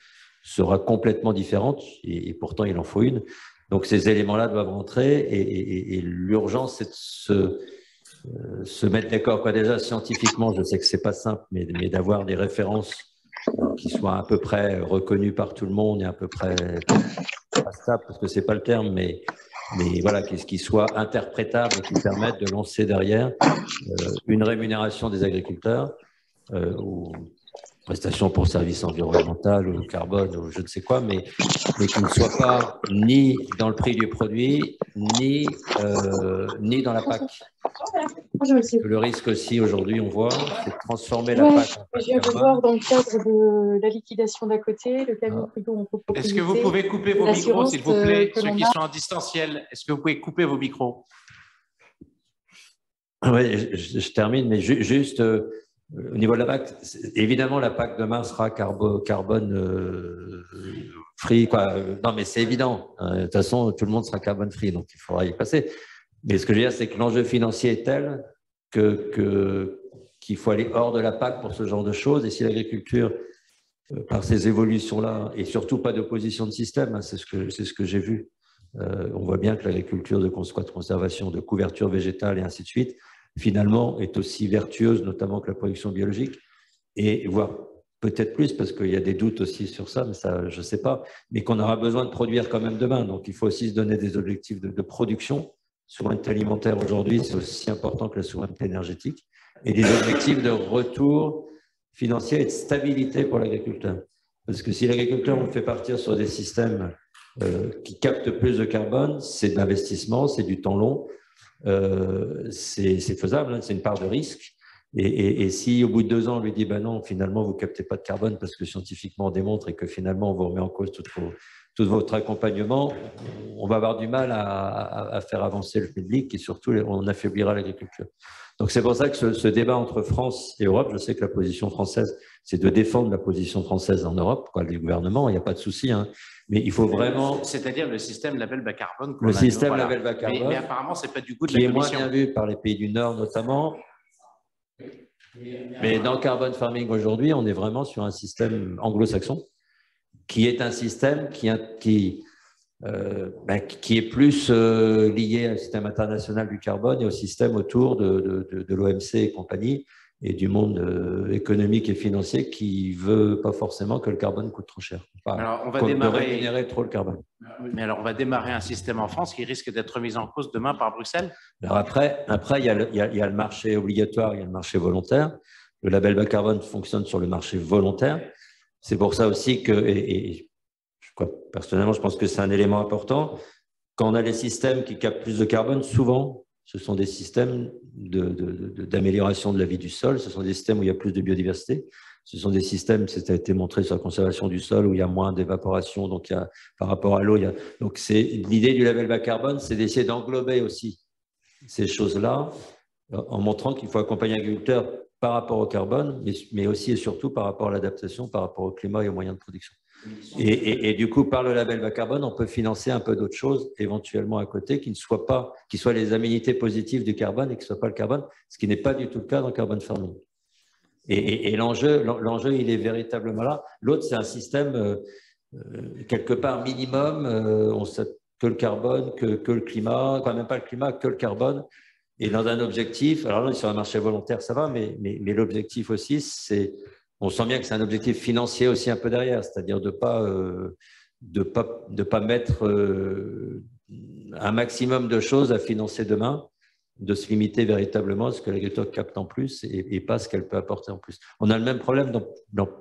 sera complètement différente, et pourtant il en faut une. Donc ces éléments-là doivent rentrer, et l'urgence, c'est de se mettre d'accord. Déjà, scientifiquement, je sais que ce n'est pas simple, mais d'avoir des références qui soient à peu près reconnues par tout le monde et à peu près pas stable parce que c'est pas le terme, mais voilà, qui soit interprétable et qui permette de lancer derrière une rémunération des agriculteurs ou prestations pour services environnementaux ou carbone ou je ne sais quoi, mais qui ne soit pas ni dans le prix du produit, ni dans la PAC. Le risque aussi aujourd'hui, on voit, c'est de transformer la PAC en PAC je viens de voir dans le cadre de la liquidation d'à côté, le camion plutôt en copropriété. Est-ce que vous pouvez couper vos micros, s'il vous plaît, ceux qui sont en distanciel? Est-ce que vous pouvez couper vos micros? Oui, je termine, mais juste au niveau de la PAC, évidemment, la PAC demain sera carbone free. Non, mais c'est évident. De toute façon, tout le monde sera carbone free, donc il faudra y passer. Mais ce que je veux dire, c'est que l'enjeu financier est tel qu'il faut aller hors de la PAC pour ce genre de choses. Et si l'agriculture, par ces évolutions-là, et surtout pas d'opposition de système, hein, c'est ce que j'ai vu. On voit bien que l'agriculture de conservation, de couverture végétale et ainsi de suite, finalement, est aussi vertueuse, notamment que la production biologique, et voire peut-être plus, parce qu'il y a des doutes aussi sur ça, mais ça, je ne sais pas, mais qu'on aura besoin de produire quand même demain. Donc, il faut aussi se donner des objectifs de production. Souveraineté alimentaire aujourd'hui, c'est aussi important que la souveraineté énergétique, et des objectifs de retour financier et de stabilité pour l'agriculteur. Parce que si l'agriculteur, on le fait partir sur des systèmes qui captent plus de carbone, c'est de l'investissement, c'est du temps long, c'est faisable, hein, c'est une part de risque. Et si au bout de 2 ans, on lui dit bah non, finalement, vous ne captez pas de carbone parce que scientifiquement, on démontre et que finalement, on vous remet en cause tout votre accompagnement, on va avoir du mal à faire avancer le public et surtout, on affaiblira l'agriculture. Donc, c'est pour ça que ce débat entre France et Europe, je sais que la position française, c'est de défendre la position française en Europe, quoi, les gouvernements, il n'y a pas de souci, hein, mais il faut vraiment… C'est-à-dire le système label bas carbone. Le système label bas carbone, mais apparemment, ce n'est pas du goût de la qui est Commission. moins bien vu par les pays du Nord notamment. Mais dans le carbone farming aujourd'hui, on est vraiment sur un système anglo-saxon qui est un système qui est plus lié au système international du carbone et au système autour de l'OMC et compagnie et du monde économique et financier qui ne veut pas forcément que le carbone coûte trop cher. Alors, on va démarrer… rémunérer trop le carbone. Mais alors, on va démarrer un système en France qui risque d'être mis en cause demain par Bruxelles. Alors après il y a le marché obligatoire, il y a le marché volontaire. Le label bas carbone fonctionne sur le marché volontaire. C'est pour ça aussi que, personnellement, je pense que c'est un élément important. Quand on a les systèmes qui captent plus de carbone, souvent, ce sont des systèmes d'amélioration de la vie du sol, ce sont des systèmes où il y a plus de biodiversité, ce sont des systèmes, ça a été montré sur la conservation du sol, où il y a moins d'évaporation, donc par rapport à l'eau, donc l'idée du label bas carbone, c'est d'essayer d'englober aussi ces choses-là, en montrant qu'il faut accompagner l'agriculteur par rapport au carbone, mais aussi et surtout par rapport à l'adaptation, par rapport au climat et aux moyens de production. Et du coup, par le label bas carbone, on peut financer un peu d'autres choses, éventuellement à côté, qui soient les aménités positives du carbone et qui ne soient pas le carbone, ce qui n'est pas du tout le cas dans le carbone farming. Et l'enjeu, il est véritablement là. L'autre, c'est un système, quelque part, minimum, on sait que le carbone, que le climat, quand même pas le climat, que le carbone. Et dans un objectif, alors là, sur un marché volontaire, ça va, mais l'objectif aussi, c'est, on sent bien que c'est un objectif financier aussi un peu derrière, c'est-à-dire de pas mettre un maximum de choses à financer demain, de se limiter véritablement à ce que l'agriculture capte en plus et pas ce qu'elle peut apporter en plus. On a le même problème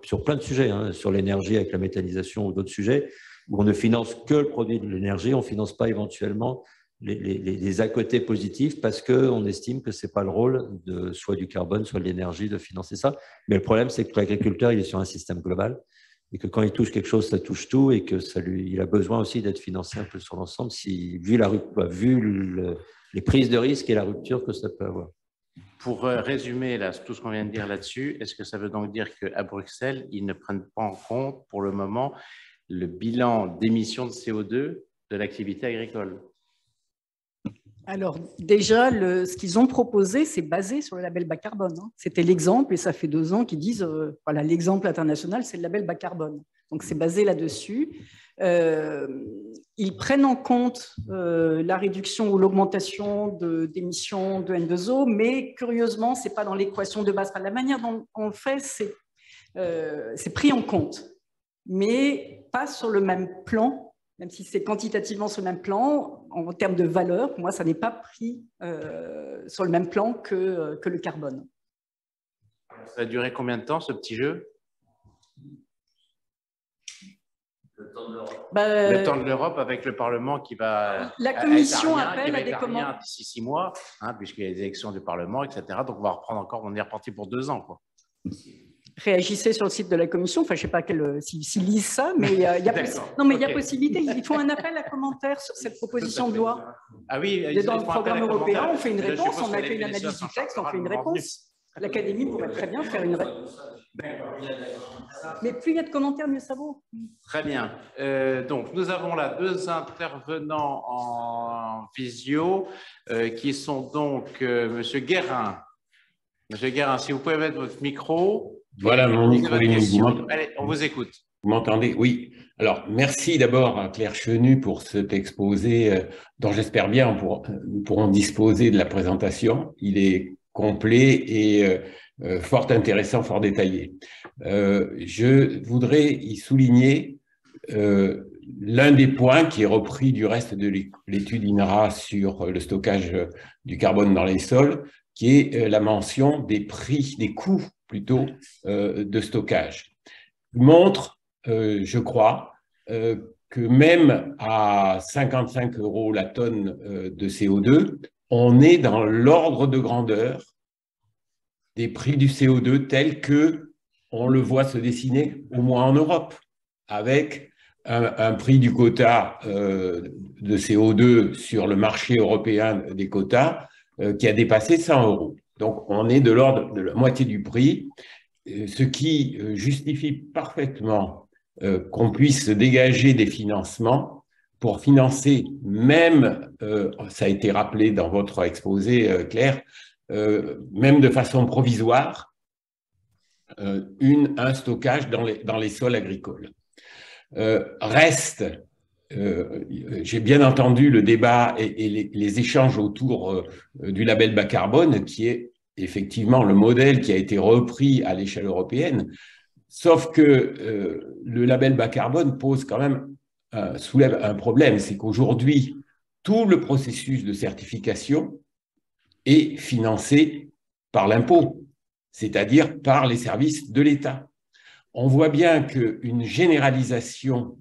sur plein de sujets, hein, sur l'énergie avec la méthanisation ou d'autres sujets, où on ne finance que le produit de l'énergie, on ne finance pas éventuellement les à côté positifs parce qu'on estime que ce n'est pas le rôle de soit du carbone, soit de l'énergie de financer ça. Mais le problème, c'est que l'agriculteur, il est sur un système global et que quand il touche quelque chose, ça touche tout et que il a besoin aussi d'être financé un peu sur l'ensemble, vu les prises de risque et la rupture que ça peut avoir. Pour résumer là, tout ce qu'on vient de dire là-dessus, est-ce que ça veut donc dire qu'à Bruxelles, ils ne prennent pas en compte pour le moment le bilan d'émissions de CO2 de l'activité agricole? Alors déjà, ce qu'ils ont proposé, c'est basé sur le label bas carbone. Hein. C'était l'exemple, et ça fait 2 ans qu'ils disent, voilà, l'exemple international, c'est le label bas carbone. Donc c'est basé là-dessus. Ils prennent en compte la réduction ou l'augmentation d'émissions de N2O, mais curieusement, ce n'est pas dans l'équation de base. Enfin, la manière dont on le fait, c'est pris en compte, mais pas sur le même plan même si c'est quantitativement sur le même plan, en termes de valeur, pour moi, ça n'est pas pris sur le même plan que le carbone. Ça a duré combien de temps, ce petit jeu? Le temps de l'Europe. Le temps de l'Europe avec le Parlement qui va... La Commission appelle à des commandes d'ici 6 mois, hein, puisqu'il y a les élections du Parlement, etc. Donc, on va reprendre encore, on est reparti pour 2 ans, quoi. Réagissez sur le site de la Commission. Enfin, je ne sais pas s'ils lisent ça, mais il y a possibilité. Ils font un appel à commentaires sur cette proposition de loi. Ah oui, dans le programme européen, on fait une réponse, on a fait une analyse du texte, on fait une réponse. L'Académie pourrait très bien faire une réponse. Mais plus il y a de commentaires, mieux ça vaut. Très bien. Donc, nous avons là 2 intervenants en visio qui sont donc M. Guérin. Monsieur Guérin, si vous pouvez mettre votre micro. Voilà, mon micro. Allez, on vous écoute. Vous m'entendez? Oui. Alors, merci d'abord à Claire Chenu pour cet exposé dont j'espère bien nous pourrons disposer de la présentation. Il est complet et fort intéressant, fort détaillé. Je voudrais y souligner l'un des points qui est repris du reste de l'étude INRA sur le stockage du carbone dans les sols, qui est la mention des prix, des coûts plutôt de stockage. Il montre, je crois, que même à 55 € la tonne de CO2, on est dans l'ordre de grandeur des prix du CO2 tels que on le voit se dessiner au moins en Europe, avec un prix du quota de CO2 sur le marché européen des quotas qui a dépassé 100 €. Donc, on est de l'ordre de la moitié du prix, ce qui justifie parfaitement qu'on puisse dégager des financements pour financer même, ça a été rappelé dans votre exposé, Claire, même de façon provisoire, un stockage dans les sols agricoles. Reste, j'ai bien entendu le débat et les échanges autour du label bas carbone, qui est effectivement le modèle qui a été repris à l'échelle européenne, sauf que le label bas carbone pose quand même, soulève un problème, c'est qu'aujourd'hui, tout le processus de certification est financé par l'impôt, c'est-à-dire par les services de l'État. On voit bien qu'une généralisation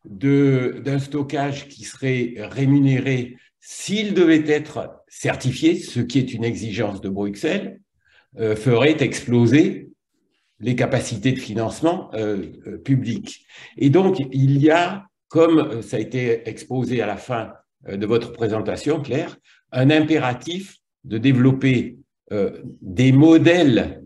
d'un stockage qui serait rémunéré s'il devait être certifié, ce qui est une exigence de Bruxelles, ferait exploser les capacités de financement public. Et donc, il y a, comme ça a été exposé à la fin de votre présentation, Claire, un impératif de développer des modèles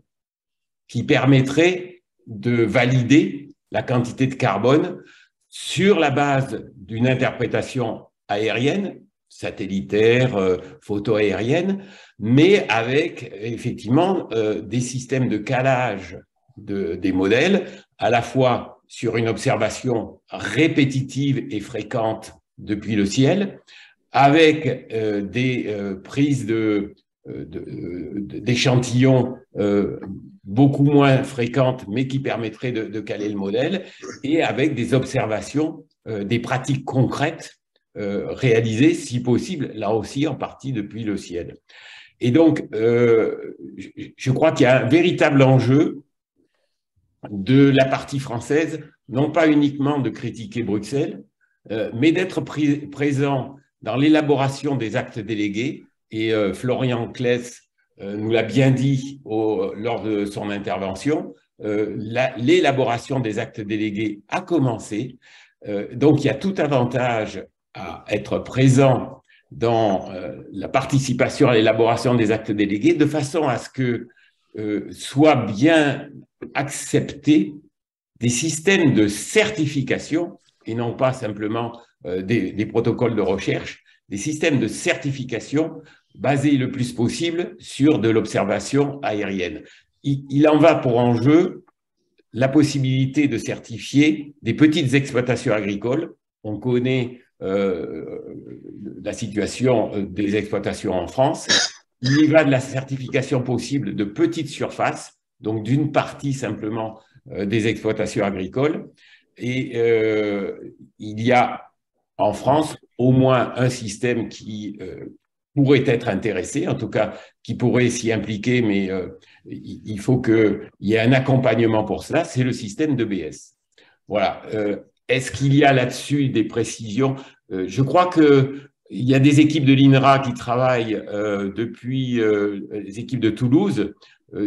qui permettraient de valider la quantité de carbone sur la base d'une interprétation aérienne, satellitaire, photo-aérienne, mais avec effectivement des systèmes de calage des modèles, à la fois sur une observation répétitive et fréquente depuis le ciel, avec des prises d'échantillons beaucoup moins fréquentes, mais qui permettraient de caler le modèle, et avec des observations, des pratiques concrètes réalisées, si possible, là aussi en partie depuis le ciel. Et donc, je crois qu'il y a un véritable enjeu de la partie française, non pas uniquement de critiquer Bruxelles, mais d'être présent dans l'élaboration des actes délégués. Et Florian Claes nous l'a bien dit lors de son intervention, l'élaboration des actes délégués a commencé. Donc, il y a tout avantage à être présent dans la participation à l'élaboration des actes délégués, de façon à ce que soient bien acceptés des systèmes de certification, et non pas simplement des protocoles de recherche, des systèmes de certification basés le plus possible sur de l'observation aérienne. Il en va pour enjeu la possibilité de certifier des petites exploitations agricoles. On connaît la situation des exploitations en France. Il y va de la certification possible de petites surfaces, donc d'une partie simplement des exploitations agricoles, il y a en France au moins un système qui pourrait être intéressé, en tout cas qui pourrait s'y impliquer, mais il faut qu'il y ait un accompagnement pour cela, c'est le système d'EBS. Voilà. Est-ce qu'il y a là-dessus des précisions? Je crois qu'il y a des équipes de l'INRA qui travaillent depuis les équipes de Toulouse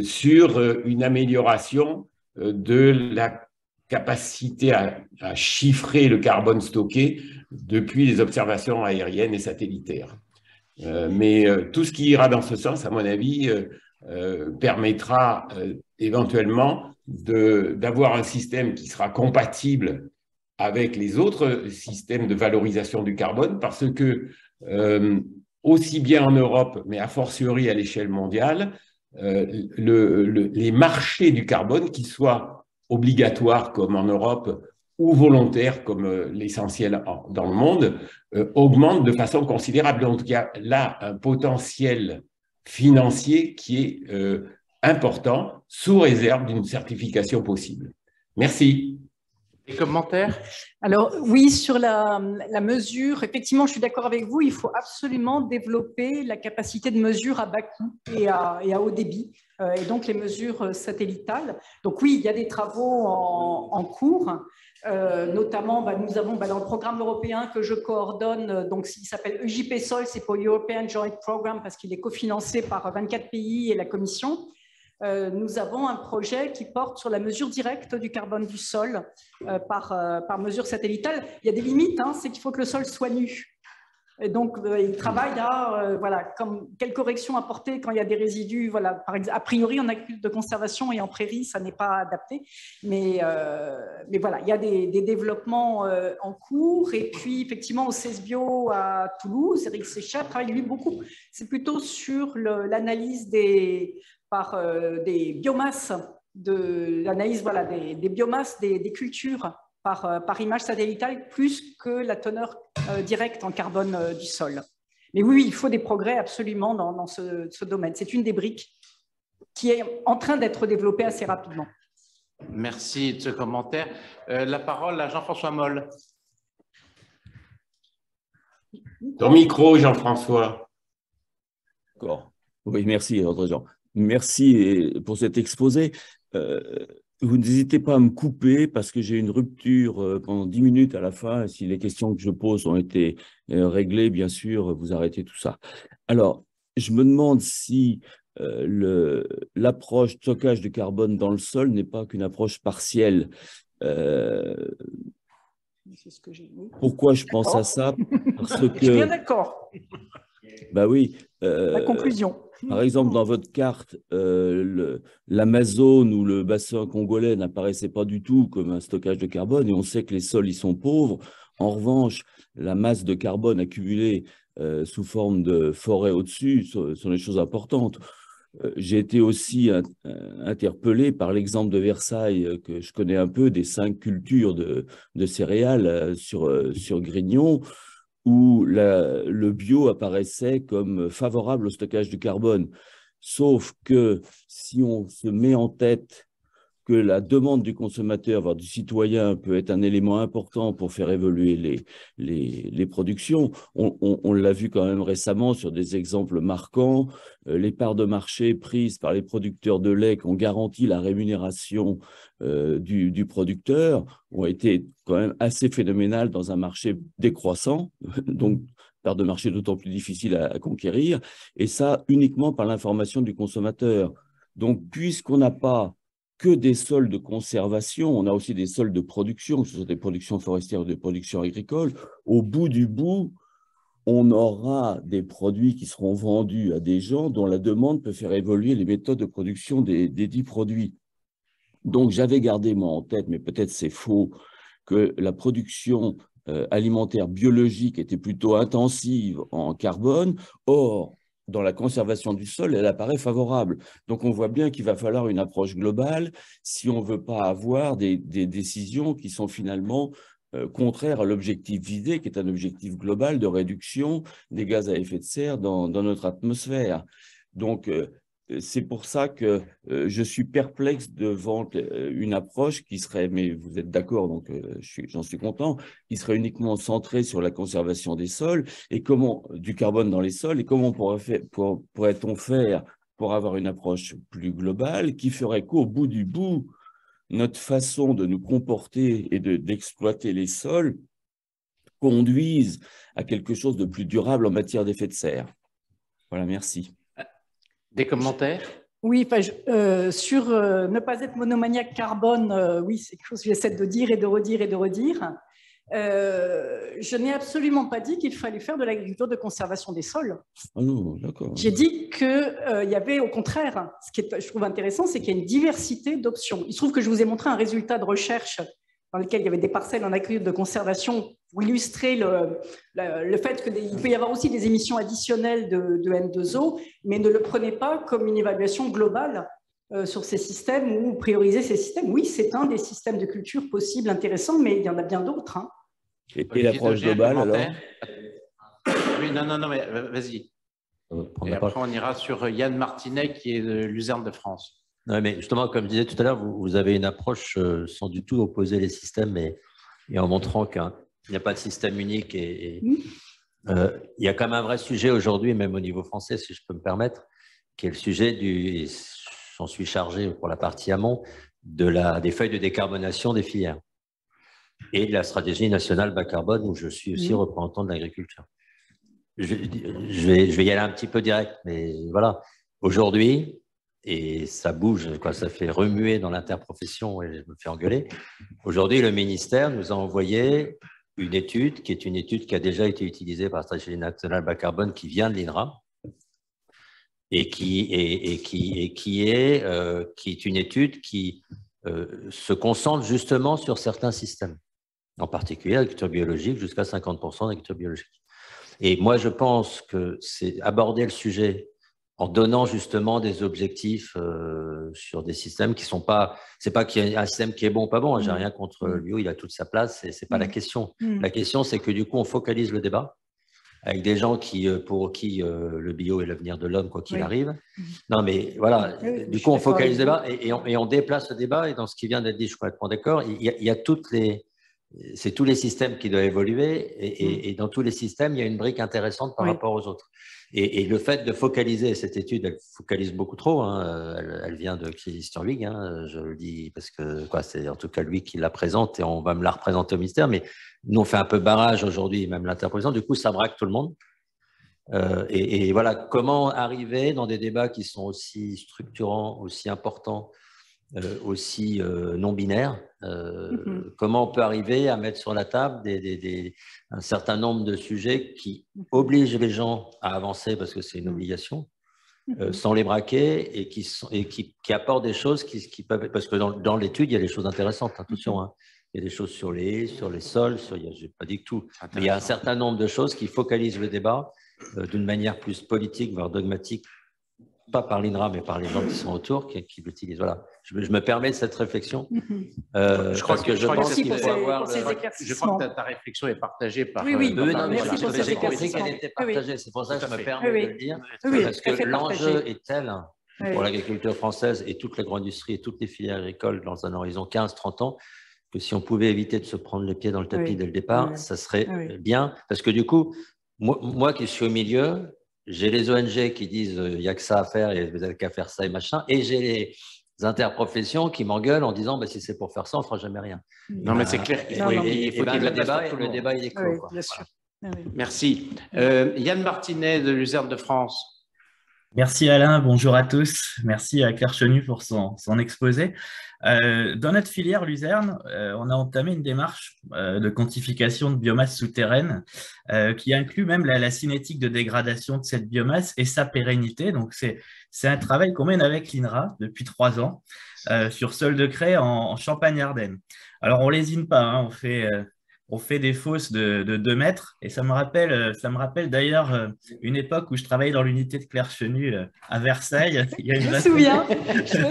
sur une amélioration de la capacité à chiffrer le carbone stocké depuis les observations aériennes et satellitaires. Mais tout ce qui ira dans ce sens, à mon avis, permettra éventuellement d'avoir un système qui sera compatible avec les autres systèmes de valorisation du carbone, parce que aussi bien en Europe, mais a fortiori à l'échelle mondiale, les marchés du carbone, qu'ils soient obligatoires comme en Europe ou volontaires comme l'essentiel dans le monde, augmentent de façon considérable. Donc il y a là un potentiel financier qui est important, sous réserve d'une certification possible. Merci. Des commentaires? Alors oui, sur la mesure, effectivement, je suis d'accord avec vous, il faut absolument développer la capacité de mesure à bas coût et à haut débit, et donc les mesures satellitales. Donc oui, il y a des travaux en cours, notamment nous avons dans le programme européen que je coordonne, donc il s'appelle EJP-SOL, c'est pour European Joint Programme parce qu'il est cofinancé par 24 pays et la Commission. Nous avons un projet qui porte sur la mesure directe du carbone du sol par mesure satellitale. Il y a des limites, c'est qu'il faut que le sol soit nu. Et donc, il travaille à quelle correction apporter quand il y a des résidus. Voilà, par exemple, a priori, en agriculture de conservation et en prairie, ça n'est pas adapté. Mais voilà, il y a des développements en cours. Et puis, effectivement, au CESBio à Toulouse, Eric Séchat travaille, lui, beaucoup. C'est plutôt sur l'analyse des biomasses, l'analyse des biomasses des cultures par image satellitale, plus que la teneur directe en carbone du sol. Mais oui, il faut des progrès absolument dans ce domaine. C'est une des briques qui est en train d'être développée assez rapidement. Merci de ce commentaire. La parole à Jean-François Moll. Ton micro, Jean-François. D'accord. Oui, merci, André Jean. Merci pour cet exposé. Vous n'hésitez pas à me couper parce que j'ai une rupture pendant 10 minutes à la fin. Si les questions que je pose ont été réglées, bien sûr, vous arrêtez tout ça. Alors, je me demande si l'approche stockage de carbone dans le sol n'est pas qu'une approche partielle. Pourquoi je pense à ça? Parce que, je suis bien d'accord. Bah oui. La conclusion. Par exemple, dans votre carte, l'Amazone ou le bassin congolais n'apparaissait pas du tout comme un stockage de carbone et on sait que les sols y sont pauvres. En revanche, la masse de carbone accumulée sous forme de forêt au-dessus sont des choses importantes. J'ai été aussi interpellé par l'exemple de Versailles que je connais un peu, des 5 cultures de céréales sur Grignon, où le bio apparaissait comme favorable au stockage du carbone. Sauf que si on se met en tête que la demande du consommateur, voire du citoyen, peut être un élément important pour faire évoluer les productions. On l'a vu quand même récemment sur des exemples marquants. Les parts de marché prises par les producteurs de lait qui ont garanti la rémunération du producteur ont été quand même assez phénoménales dans un marché décroissant, donc part de marché d'autant plus difficile à conquérir, et ça uniquement par l'information du consommateur. Donc, puisqu'on n'a pas que des sols de conservation, on a aussi des sols de production, que ce soit des productions forestières ou des productions agricoles. Au bout du bout, on aura des produits qui seront vendus à des gens dont la demande peut faire évoluer les méthodes de production des dits produits. Donc, j'avais gardé moi en tête, mais peut-être c'est faux, que la production alimentaire biologique était plutôt intensive en carbone. Or, dans la conservation du sol, elle apparaît favorable. Donc, on voit bien qu'il va falloir une approche globale si on ne veut pas avoir des décisions qui sont finalement contraires à l'objectif visé, qui est un objectif global de réduction des gaz à effet de serre dans notre atmosphère. Donc, c'est pour ça que je suis perplexe devant une approche qui serait, mais vous êtes d'accord, donc j'en suis content, qui serait uniquement centrée sur la conservation des sols et du carbone dans les sols, et comment pourrait-on faire pour avoir une approche plus globale qui ferait qu'au bout du bout, notre façon de nous comporter et d'exploiter les sols conduise à quelque chose de plus durable en matière d'effet de serre. Voilà, merci. Des commentaires? Oui, sur ne pas être monomaniaque carbone, oui, c'est quelque chose que j'essaie de dire et de redire et de redire. Je n'ai absolument pas dit qu'il fallait faire de l'agriculture de conservation des sols. Ah non, d'accord. J'ai dit qu'il y avait au contraire, ce qui je trouve intéressant, c'est qu'il y a une diversité d'options. Il se trouve que je vous ai montré un résultat de recherche dans lequel il y avait des parcelles en agriculture de conservation pour illustrer le fait qu'il peut y avoir aussi des émissions additionnelles de N2O, mais ne le prenez pas comme une évaluation globale sur ces systèmes ou prioriser ces systèmes. Oui, c'est un des systèmes de culture possibles, intéressants, mais il y en a bien d'autres. Hein. Et l'approche globale, alors? Oui, non, mais vas-y. Et après, on ira sur Yann Martinet, qui est de Luzerne de France. Non, mais justement, comme je disais tout à l'heure, vous avez une approche sans du tout opposer les systèmes et en montrant qu'il n'y a pas de système unique. Il y a quand même un vrai sujet aujourd'hui, même au niveau français, si je peux me permettre, qui est le sujet j'en suis chargé pour la partie amont, des feuilles de décarbonation des filières et de la stratégie nationale bas carbone, où je suis aussi représentant de l'agriculture. Je vais y aller un petit peu direct, mais voilà. Aujourd'hui, et ça bouge, ça fait remuer dans l'interprofession et je me fais engueuler. Aujourd'hui, le ministère nous a envoyé une étude qui est une étude qui a déjà été utilisée par la stratégie nationale bas carbone, qui vient de l'INRA et qui est une étude qui se concentre justement sur certains systèmes, en particulier l'agriculture biologique, jusqu'à 50% d'agriculture biologique. Et moi, je pense que c'est aborder le sujet en donnant justement des objectifs sur des systèmes qui sont pas… C'est pas qu'il y a un système qui est bon ou pas bon, j'ai rien contre le bio, il a toute sa place, c'est pas la question. La question, c'est que du coup, on focalise le débat avec des gens pour qui le bio est l'avenir de l'homme, quoi qu'il arrive. Non, mais voilà, du coup, on focalise le débat et on déplace le débat. Et dans ce qui vient d'être dit, je suis complètement d'accord, il y a c'est tous les systèmes qui doivent évoluer et dans tous les systèmes, il y a une brique intéressante par rapport aux autres. Et le fait de focaliser, cette étude, elle focalise beaucoup trop, hein, elle vient de Christian Huyghe, hein, je le dis parce que c'est en tout cas lui qui la présente et on va me la représenter au ministère, mais nous on fait un peu barrage aujourd'hui, même l'interprétation, du coup ça braque tout le monde. Et voilà, comment arriver dans des débats qui sont aussi structurants, aussi importants, aussi non-binaires, comment on peut arriver à mettre sur la table un certain nombre de sujets qui obligent les gens à avancer parce que c'est une obligation, sans les braquer et qui apportent des choses qui peuvent… Parce que dans l'étude, il y a des choses intéressantes, attention, hein. Il y a des choses sur les sols, je n'ai pas dit que tout, mais il y a un certain nombre de choses qui focalisent le débat d'une manière plus politique, voire dogmatique, pas par l'INRA, mais par les gens qui sont autour, qui l'utilisent. Voilà. Je me permets de cette réflexion. Je crois que ta réflexion est partagée par… Oui. J'ai compris qu'elle était partagée. C'est pour ça que je me permets de le dire. Parce que l'enjeu est tel pour l'agriculture française et toute l'agro-industrie et toutes les filières agricoles dans un horizon 15-30 ans, que si on pouvait éviter de se prendre les pieds dans le tapis dès le départ, ça serait bien. Parce que du coup, moi qui suis au milieu, j'ai les ONG qui disent il n'y a que ça à faire et vous n'avez qu'à faire ça et machin, et j'ai les interprofessions qui m'engueulent en disant bah, si c'est pour faire ça, on ne fera jamais rien. Non, mais c'est clair qu'il faut qu'il y ait le débat, il est clos. Bien sûr. Merci. Yann Martinet de Luzerne de France. Merci Alain, bonjour à tous. Merci à Claire Chenu pour son exposé. Dans notre filière Luzerne, on a entamé une démarche de quantification de biomasse souterraine qui inclut même la cinétique de dégradation de cette biomasse et sa pérennité. Donc, c'est un travail qu'on mène avec l'INRA depuis 3 ans sur sol de craie en Champagne-Ardenne. Alors, on ne lésine pas, hein, on fait on fait des fosses de 2 mètres. Et ça me rappelle d'ailleurs une époque où je travaillais dans l'unité de Claire-Chenu à Versailles. Je me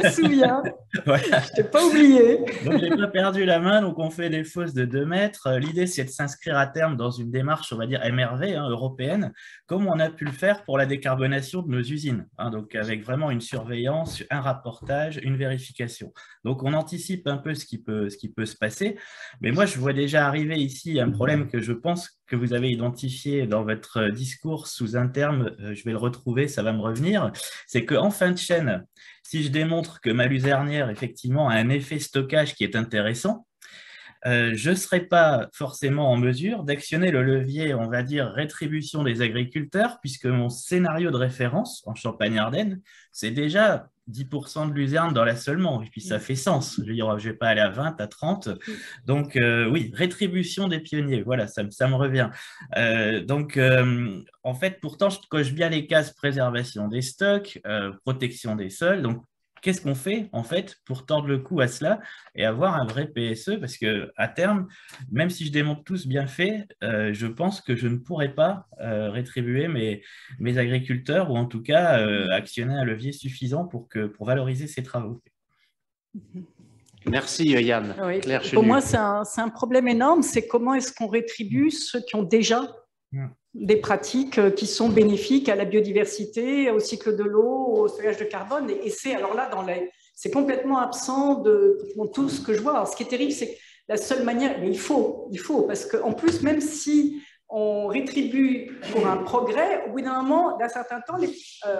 souviens. Voilà. Je t'ai pas oublié. Donc, je n'ai pas perdu la main. Donc, on fait des fosses de 2 mètres. L'idée, c'est de s'inscrire à terme dans une démarche, on va dire, MRV, européenne, comme on a pu le faire pour la décarbonation de nos usines. Donc, avec vraiment une surveillance, un rapportage, une vérification. Donc, on anticipe un peu ce qui peut se passer. Mais moi, je vois déjà arriver ici un problème que je pense que vous avez identifié dans votre discours sous un terme, je vais le retrouver, ça va me revenir, c'est qu'en fin de chaîne, si je démontre que ma luzernière, effectivement, a un effet stockage qui est intéressant, je ne serai pas forcément en mesure d'actionner le levier, on va dire, rétribution des agriculteurs, puisque mon scénario de référence en Champagne-Ardenne, c'est déjà 10% de luzerne dans l'assolement, et puis ça fait sens. Je veux dire, je ne vais pas aller à 20, à 30. Donc, oui, rétribution des pionniers, voilà, ça me revient. En fait, pourtant, je coche bien les cases préservation des stocks, protection des sols. Donc, qu'est-ce qu'on fait, en fait, pour tordre le cou à cela et avoir un vrai PSE? Parce qu'à terme, même si je démontre tout ce bienfait, je pense que je ne pourrai pas rétribuer mes agriculteurs ou en tout cas actionner un levier suffisant pour valoriser ces travaux. Merci Yann. Oui. Claire Pour Chenu. moi, c'est un problème énorme, c'est comment est-ce qu'on rétribue ceux qui ont déjà des pratiques qui sont bénéfiques à la biodiversité, au cycle de l'eau, au stockage de carbone. Et c'est alors là, c'est complètement absent de tout ce que je vois. Alors, ce qui est terrible, c'est que la seule manière, mais il faut, parce qu'en plus, même si on rétribue pour un progrès, au bout d'un moment, d'un certain temps,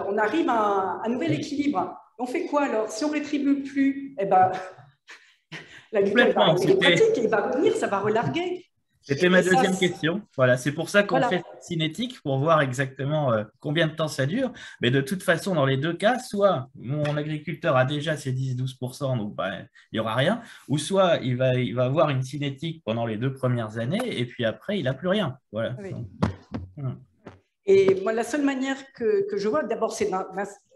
on arrive à un nouvel équilibre. On fait quoi alors? Si on ne rétribue plus, eh ben, l'agriculture, les pratiques, il va revenir, ça va relarguer. C'était ma deuxième question. Voilà, c'est pour ça qu'on fait cinétique, pour voir exactement combien de temps ça dure. Mais de toute façon, dans les deux cas, soit mon agriculteur a déjà ses 10-12%, donc il n'y aura rien, ou soit il va avoir une cinétique pendant les 2 premières années, et puis après, il n'a plus rien. Voilà. Oui. Et moi, la seule manière que je vois, d'abord, c'est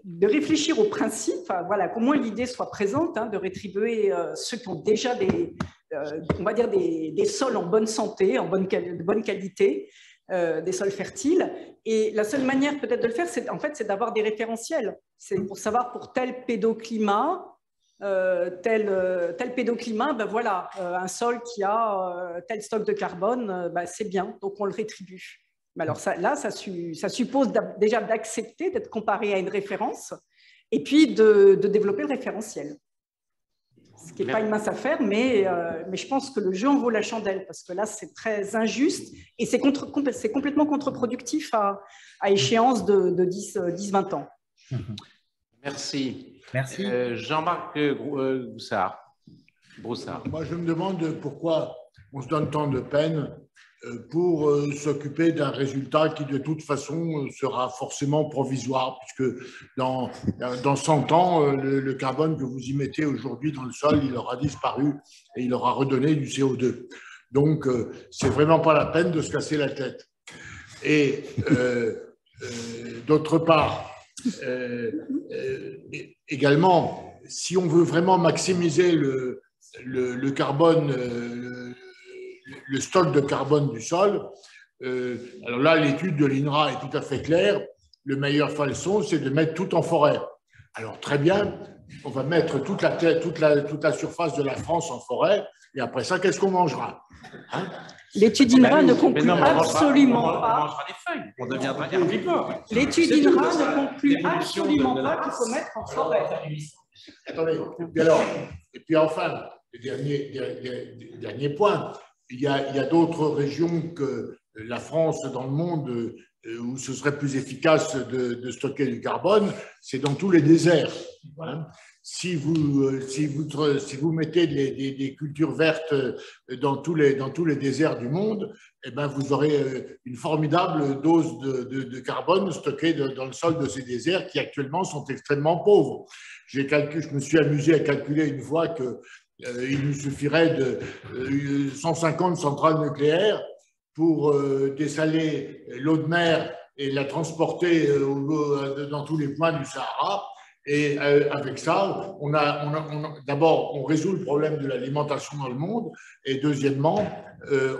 de réfléchir au principe, voilà, qu'au moins l'idée soit présente, de rétribuer ceux qui ont déjà on va dire des sols en bonne santé, de bonne qualité, des sols fertiles. Et la seule manière peut-être de le faire, c'est d'avoir des référentiels. C'est pour savoir pour tel pédoclimat, tel pédoclimat, voilà, un sol qui a tel stock de carbone, c'est bien, donc on le rétribue. Mais alors ça suppose déjà d'accepter d'être comparé à une référence et puis de développer le référentiel. Ce qui n'est pas une mince affaire, mais je pense que le jeu en vaut la chandelle, parce que là, c'est très injuste et c'est complètement contre-productif à échéance de 10-20 ans. Merci. Merci. Jean-Marc Broussard. Moi, je me demande pourquoi on se donne tant de peine pour s'occuper d'un résultat qui, de toute façon, sera forcément provisoire, puisque dans 100 ans, le carbone que vous y mettez aujourd'hui dans le sol, il aura disparu et il aura redonné du CO2. Donc, c'est vraiment pas la peine de se casser la tête. Et d'autre part, également, si on veut vraiment maximiser le carbone, le stock de carbone du sol, alors là, l'étude de l'INRA est tout à fait claire. Le meilleur façon, c'est de mettre tout en forêt. Alors, très bien, on va mettre toute la surface de la France en forêt, et après ça, qu'est-ce qu'on mangera, L'étude INRA ne conclut absolument pas. On mangera des feuilles, on deviendra herbivore. L'étude INRA ne conclut absolument pas qu'il faut mettre en forêt. Attendez, et puis enfin, le dernier point, il y a d'autres régions que la France dans le monde où ce serait plus efficace de stocker du carbone, c'est dans tous les déserts. Si vous mettez des cultures vertes dans tous les déserts du monde, eh ben vous aurez une formidable dose de carbone stockée dans le sol de ces déserts qui actuellement sont extrêmement pauvres. Je me suis amusé à calculer une fois qu'il nous suffirait de 150 centrales nucléaires pour dessaler l'eau de mer et la transporter dans tous les points du Sahara. Et avec ça, d'abord, on résout le problème de l'alimentation dans le monde, et deuxièmement,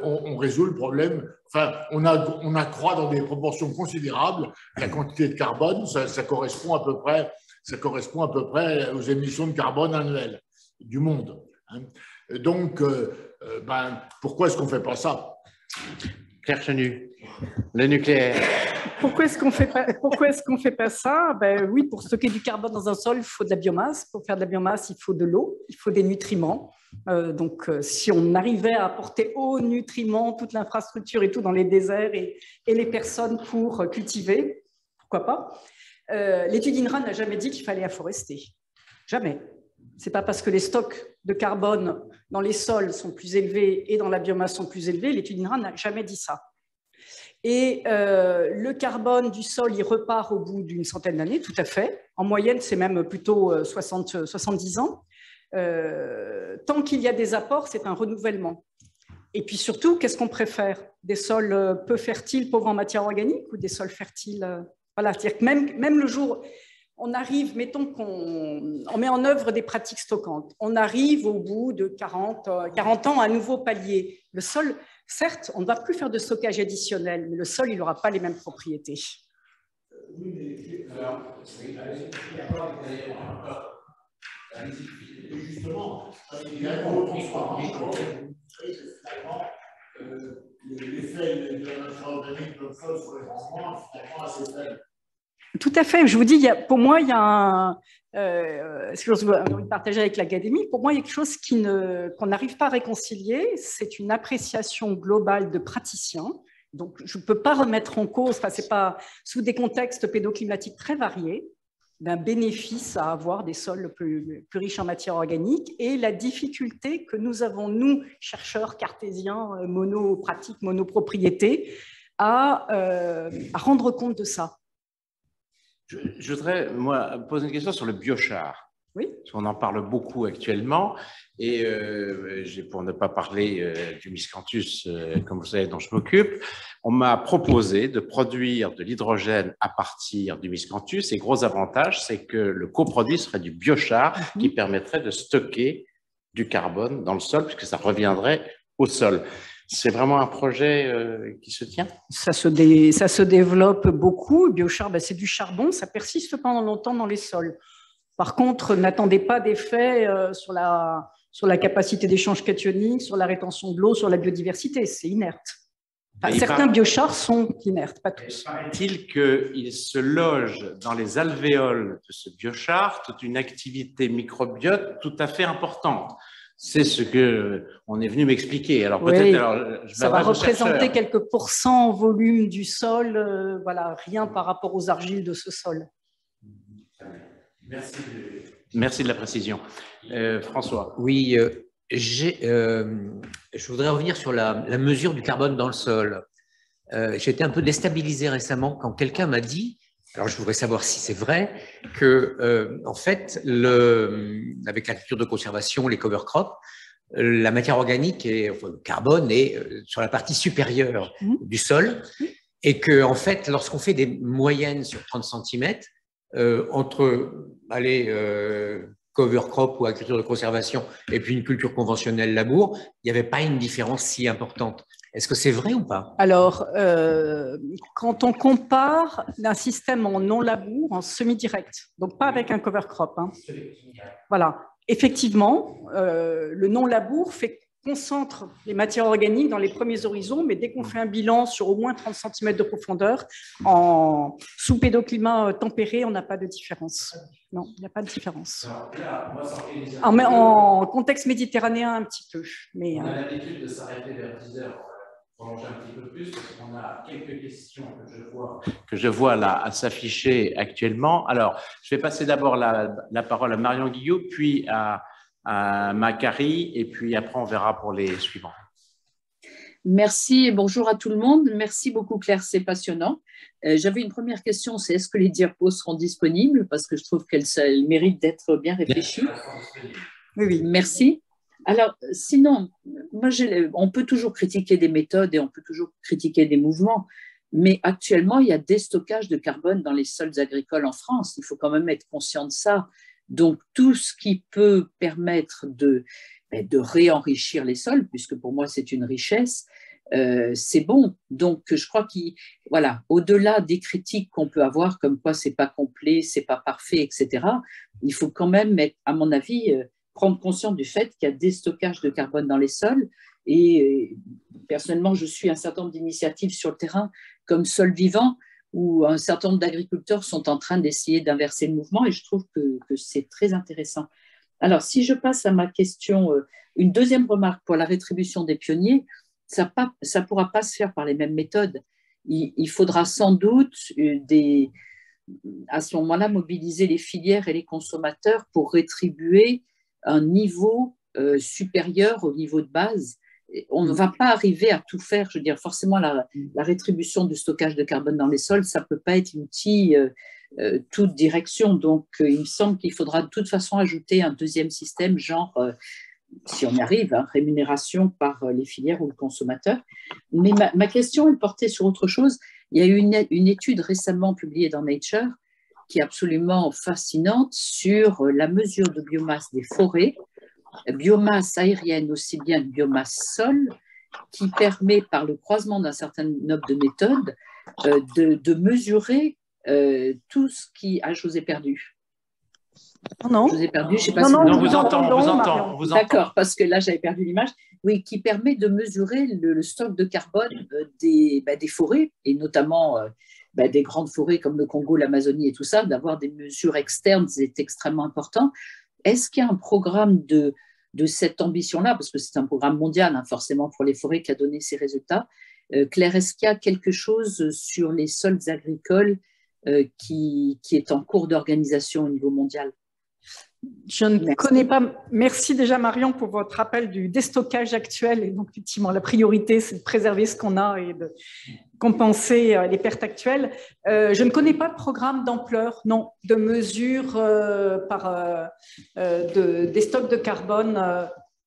on résout le problème, enfin, on accroît dans des proportions considérables la quantité de carbone, ça correspond à peu près aux émissions de carbone annuelles du monde. Hein. Donc, pourquoi est-ce qu'on ne fait pas ça? Claire Chenu, le nucléaire. Pourquoi est-ce qu'on fait pas ça? Oui, pour stocker du carbone dans un sol, il faut de la biomasse. Pour faire de la biomasse, il faut de l'eau, il faut des nutriments. Si on arrivait à apporter aux nutriments, toute l'infrastructure et tout dans les déserts et les personnes pour cultiver, pourquoi pas? L'étude INRA n'a jamais dit qu'il fallait afforester. Jamais. Ce n'est pas parce que les stocks de carbone dans les sols sont plus élevés et dans la biomasse sont plus élevés. L'étude INRA n'a jamais dit ça. Et le carbone du sol, il repart au bout d'une centaine d'années, tout à fait. En moyenne, c'est même plutôt 70 ans. Tant qu'il y a des apports, c'est un renouvellement. Et puis surtout, qu'est-ce qu'on préfère? Des sols peu fertiles, pauvres en matière organique, ou des sols fertiles? Voilà, c'est-à-dire que même le jour... On arrive, mettons qu'on met en œuvre des pratiques stockantes. On arrive au bout de 40 ans à un nouveau palier. Le sol, certes, on ne va plus faire de stockage additionnel, mais le sol, il n'aura pas les mêmes propriétés. Justement, l'effet de la matière organique dans le sol sur les rendements est finalement assez faible. Tout à fait. Je vous dis, pour moi, il y a un... ce que je veux partager avec l'académie, pour moi, il y a quelque chose qu'on n'arrive pas à réconcilier. C'est une appréciation globale de praticiens. Donc, je ne peux pas remettre en cause, enfin, ce n'est pas sous des contextes pédoclimatiques très variés, d'un bénéfice à avoir des sols plus riches en matière organique et la difficulté que nous avons, nous, chercheurs cartésiens, monopratiques, monopropriétés, à rendre compte de ça. Je voudrais, moi, poser une question sur le biochar. Oui. Parce qu'on en parle beaucoup actuellement. Et pour ne pas parler du miscanthus, comme vous savez, dont je m'occupe, on m'a proposé de produire de l'hydrogène à partir du miscanthus. Et gros avantage, c'est que le coproduit serait du biochar qui permettrait de stocker du carbone dans le sol, puisque ça reviendrait au sol. C'est vraiment un projet qui se tient? Ça se développe beaucoup. Biochar, c'est du charbon, ça persiste pendant longtemps dans les sols. Par contre, n'attendez pas d'effet sur la capacité d'échange cationique, sur la rétention de l'eau, sur la biodiversité. C'est inerte. Enfin, certains biochars sont inertes, pas tous. Paraît-il qu'il se loge dans les alvéoles de ce biochar toute une activité microbiote tout à fait importante. C'est ce qu'on est venu m'expliquer. Alors peut-être, ça va représenter quelques pourcents en volume du sol, voilà, rien par rapport aux argiles de ce sol. Merci de la précision. François. Oui, je voudrais revenir sur la mesure du carbone dans le sol. J'ai été un peu déstabilisé récemment quand quelqu'un m'a dit, alors je voudrais savoir si c'est vrai, que en fait, avec la culture de conservation, les cover crops, la matière organique et enfin, le carbone est sur la partie supérieure du sol, et que en fait, lorsqu'on fait des moyennes sur 30 cm, entre cover crop ou agriculture de conservation et puis une culture conventionnelle labour, il n'y avait pas une différence si importante. Est-ce que c'est vrai ou pas? Alors, quand on compare d'un système en non-labour, en semi-direct, donc pas avec un cover crop, hein, voilà, effectivement, le non-labour concentre les matières organiques dans les premiers horizons, mais dès qu'on fait un bilan sur au moins 30 cm de profondeur, sous pédoclimat tempéré, on n'a pas de différence. Non, il n'y a pas de différence. En contexte méditerranéen, un petit peu. Mais, on a l'habitude de s'arrêter vers 10 heures. Prolonger un petit peu plus, parce qu'on a quelques questions que je vois là à s'afficher actuellement. Alors, je vais passer d'abord la parole à Marion Guillot, puis à Macari, et puis après on verra pour les suivants. Merci et bonjour à tout le monde. Merci beaucoup Claire, c'est passionnant. J'avais une première question, c'est est-ce que les diapos seront disponibles? Parce que je trouve qu'elles méritent d'être bien réfléchies. Oui, merci. Alors, sinon, moi, on peut toujours critiquer des méthodes et on peut toujours critiquer des mouvements, Mais actuellement, il y a des stockages de carbone dans les sols agricoles en France. Il faut quand même être conscient de ça. Donc, tout ce qui peut permettre de réenrichir les sols, puisque pour moi, c'est une richesse, c'est bon. Donc, je crois voilà, au-delà des critiques qu'on peut avoir, comme quoi c'est pas complet, c'est pas parfait, etc., il faut quand même, à mon avis, prendre conscience du fait qu'il y a des stockages de carbone dans les sols. Et personnellement, je suis un certain nombre d'initiatives sur le terrain, comme Sol Vivant, où un certain nombre d'agriculteurs sont en train d'essayer d'inverser le mouvement, et je trouve que c'est très intéressant. Alors, si je passe à ma question, une deuxième remarque pour la rétribution des pionniers, ça ne pourra pas se faire par les mêmes méthodes. Il faudra sans doute, à ce moment-là, mobiliser les filières et les consommateurs pour rétribuer un niveau supérieur au niveau de base. On ne va pas arriver à tout faire. Je veux dire, forcément, la rétribution du stockage de carbone dans les sols, ça ne peut pas être l'outil toute direction. Donc, il me semble qu'il faudra de toute façon ajouter un deuxième système, genre, si on y arrive, rémunération par les filières ou le consommateur. Mais ma question, elle portait sur autre chose. Il y a eu une étude récemment publiée dans Nature qui est absolument fascinante sur la mesure de biomasse des forêts, biomasse aérienne aussi bien que biomasse sol, qui permet, par le croisement d'un certain nombre de méthodes, de mesurer tout ce qui... Ah, je vous ai perdu. Non. Je vous ai perdu, je sais pas non, si non, vous vous entend. D'accord, parce que là, j'avais perdu l'image. Oui, qui permet de mesurer le stock de carbone des forêts, et notamment des grandes forêts comme le Congo, l'Amazonie et tout ça, d'avoir des mesures externes, c'est extrêmement important. Est-ce qu'il y a un programme de cette ambition-là, parce que c'est un programme mondial, hein, forcément, pour les forêts qui a donné ces résultats. Claire, est-ce qu'il y a quelque chose sur les sols agricoles qui est en cours d'organisation au niveau mondial? Je ne connais pas. Merci déjà Marion pour votre rappel du déstockage actuel. Et donc, effectivement, la priorité, c'est de préserver ce qu'on a et de compenser les pertes actuelles. Je ne connais pas de programme d'ampleur, non, de mesure des stocks de carbone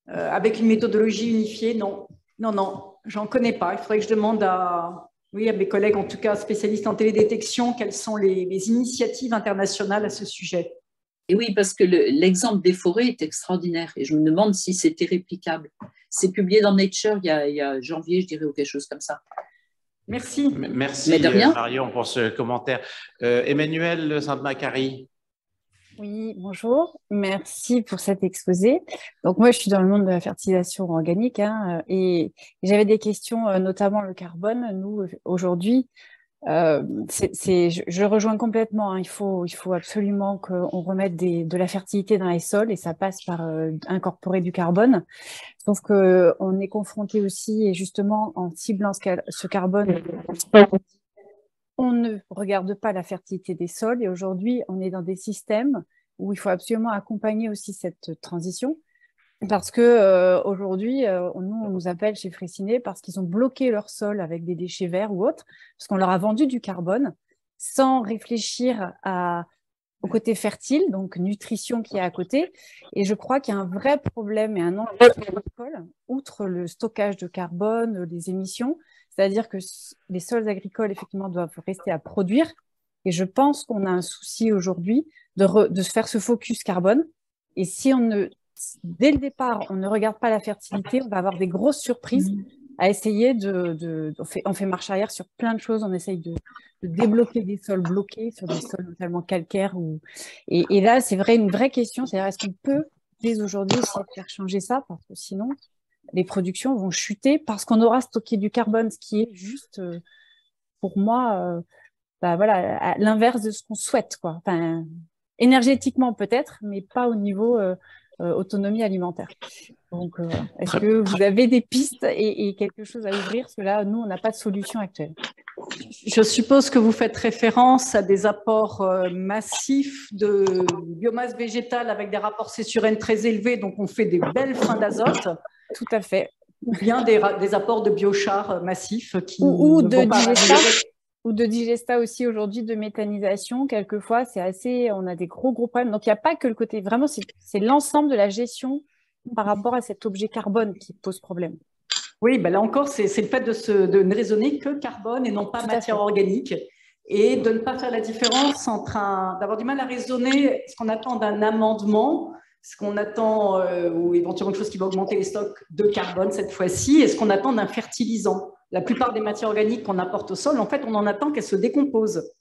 avec une méthodologie unifiée, non. Non, j'en connais pas. Il faudrait que je demande à mes collègues, en tout cas spécialistes en télédétection, quelles sont les initiatives internationales à ce sujet. Et oui, parce que l'exemple des forêts est extraordinaire et je me demande si c'était réplicable. C'est publié dans Nature il y a janvier, je dirais, ou quelque chose comme ça. Merci. Merci Marion pour ce commentaire. Emmanuel Sainte-Macari. Oui, bonjour. Merci pour cet exposé. Donc moi, je suis dans le monde de la fertilisation organique et j'avais des questions, notamment le carbone. Nous, aujourd'hui, je rejoins complètement. Il faut absolument qu'on remette de la fertilité dans les sols et ça passe par incorporer du carbone. Sauf qu'on est confronté aussi, et justement, en ciblant ce carbone, on ne regarde pas la fertilité des sols. Et aujourd'hui, on est dans des systèmes où il faut absolument accompagner aussi cette transition. Parce qu'aujourd'hui, on nous appelle chez Fraissinet parce qu'ils ont bloqué leur sol avec des déchets verts ou autres, parce qu'on leur a vendu du carbone sans réfléchir au côté fertile, donc nutrition qui est à côté. Et je crois qu'il y a un vrai problème et un enjeu agricole, outre le stockage de carbone, les émissions, c'est-à-dire que les sols agricoles, effectivement, doivent rester à produire. Et je pense qu'on a un souci aujourd'hui de se faire ce focus carbone. Et si dès le départ, on ne regarde pas la fertilité, on va avoir des grosses surprises à essayer on fait marche arrière sur plein de choses, on essaye de débloquer des sols bloqués, sur des sols notamment calcaires. Et là, c'est une vraie question, c'est-à-dire est-ce qu'on peut, dès aujourd'hui, essayer de faire changer ça, parce que sinon, les productions vont chuter parce qu'on aura stocké du carbone, ce qui est juste, pour moi, à l'inverse de ce qu'on souhaite, quoi. Enfin, énergétiquement peut-être, mais pas au niveau autonomie alimentaire. Donc, est-ce que vous avez des pistes et quelque chose à ouvrir? Parce que là, nous, on n'a pas de solution actuelle. Je suppose que vous faites référence à des apports massifs de biomasse végétale avec des rapports C/N très élevés, donc on fait des belles freins d'azote. Tout à fait. Ou bien des apports de biochar massifs qui ou de digesta aussi aujourd'hui, de méthanisation. Quelquefois, on a des gros problèmes. Donc, il n'y a pas que le côté, vraiment, c'est l'ensemble de la gestion par rapport à cet objet carbone qui pose problème. Oui, ben là encore, c'est le fait de ne raisonner que carbone et non pas matière organique, et de ne pas faire la différence entre d'avoir du mal à raisonner ce qu'on attend d'un amendement, ce qu'on attend, ou éventuellement quelque chose qui va augmenter les stocks de carbone cette fois-ci, et ce qu'on attend d'un fertilisant. La plupart des matières organiques qu'on apporte au sol, en fait, on en attend qu'elles se décomposent.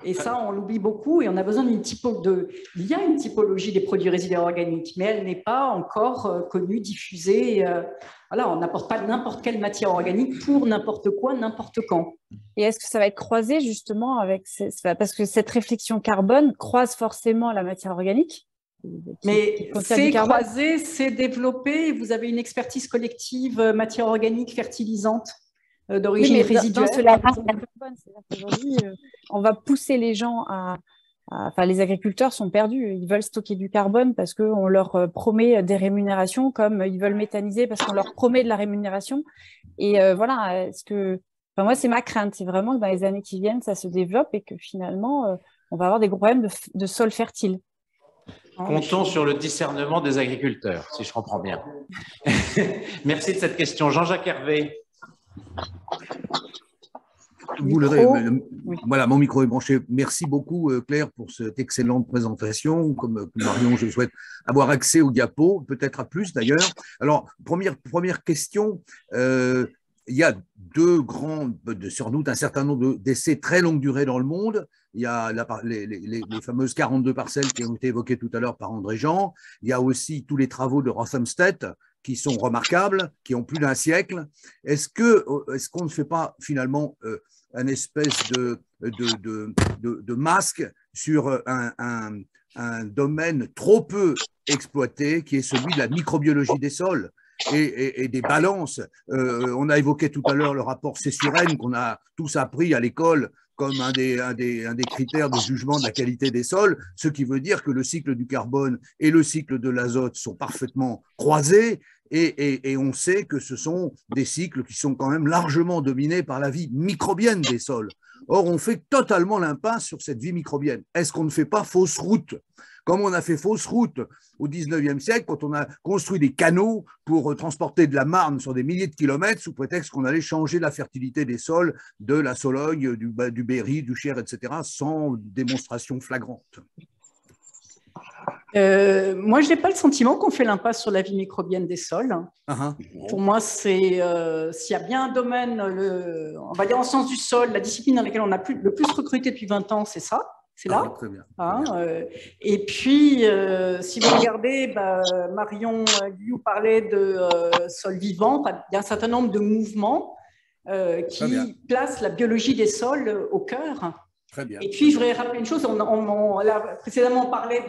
Et ça, on l'oublie beaucoup, et on a besoin Il y a une typologie des produits résiduaires organiques, mais elle n'est pas encore connue, diffusée. Voilà, on n'apporte pas n'importe quelle matière organique pour n'importe quoi, n'importe quand. Et est-ce que ça va être croisé justement avec... Parce que cette réflexion carbone croise forcément la matière organique. Mais c'est croisé, c'est développé. Vous avez une expertise collective matière organique fertilisante d'origine résiduelle. Aujourd'hui, on va pousser les gens Enfin, les agriculteurs sont perdus. Ils veulent stocker du carbone parce qu'on leur promet des rémunérations, comme ils veulent méthaniser parce qu'on leur promet de la rémunération. Et voilà, enfin, moi, c'est ma crainte. C'est vraiment que dans les années qui viennent, ça se développe et que finalement, on va avoir des gros problèmes de sol fertile. Comptons sur le discernement des agriculteurs, si je comprends bien. Merci de cette question. Jean-Jacques Hervé. Voilà, mon micro est branché. Merci beaucoup, Claire, pour cette excellente présentation. Comme Marion, je souhaite avoir accès au diapo, peut-être à plus d'ailleurs. Alors, première question. Il y a sans doute un certain nombre d'essais très longue durée dans le monde. Il y a les fameuses 42 parcelles qui ont été évoquées tout à l'heure par André Jean. Il y a aussi tous les travaux de Rothamsted qui sont remarquables, qui ont plus d'un siècle. Est-ce qu'on ne fait pas finalement un espèce de masque sur un domaine trop peu exploité, qui est celui de la microbiologie des sols et des balances? On a évoqué tout à l'heure le rapport Cessuren qu'on a tous appris à l'école comme un des critères de jugement de la qualité des sols, ce qui veut dire que le cycle du carbone et le cycle de l'azote sont parfaitement croisés, et on sait que ce sont des cycles qui sont quand même largement dominés par la vie microbienne des sols. Or, on fait totalement l'impasse sur cette vie microbienne. Est-ce qu'on ne fait pas fausse route, comme on a fait fausse route au 19e siècle, quand on a construit des canaux pour transporter de la marne sur des milliers de kilomètres sous prétexte qu'on allait changer la fertilité des sols de la Sologne, du Berry, du Cher, etc., sans démonstration flagrante? Moi, je n'ai pas le sentiment qu'on fait l'impasse sur la vie microbienne des sols. Pour moi, s'il y a bien un domaine, on va dire en sciences du sol, la discipline dans laquelle on a le plus recruté depuis 20 ans, c'est ça. C'est là. Très bien. Et puis, si vous regardez, Marion Guyot parlait de sol vivant. Il y a un certain nombre de mouvements qui placent la biologie des sols au cœur. Très bien. Et puis, je voudrais rappeler une chose. Précédemment, on parlait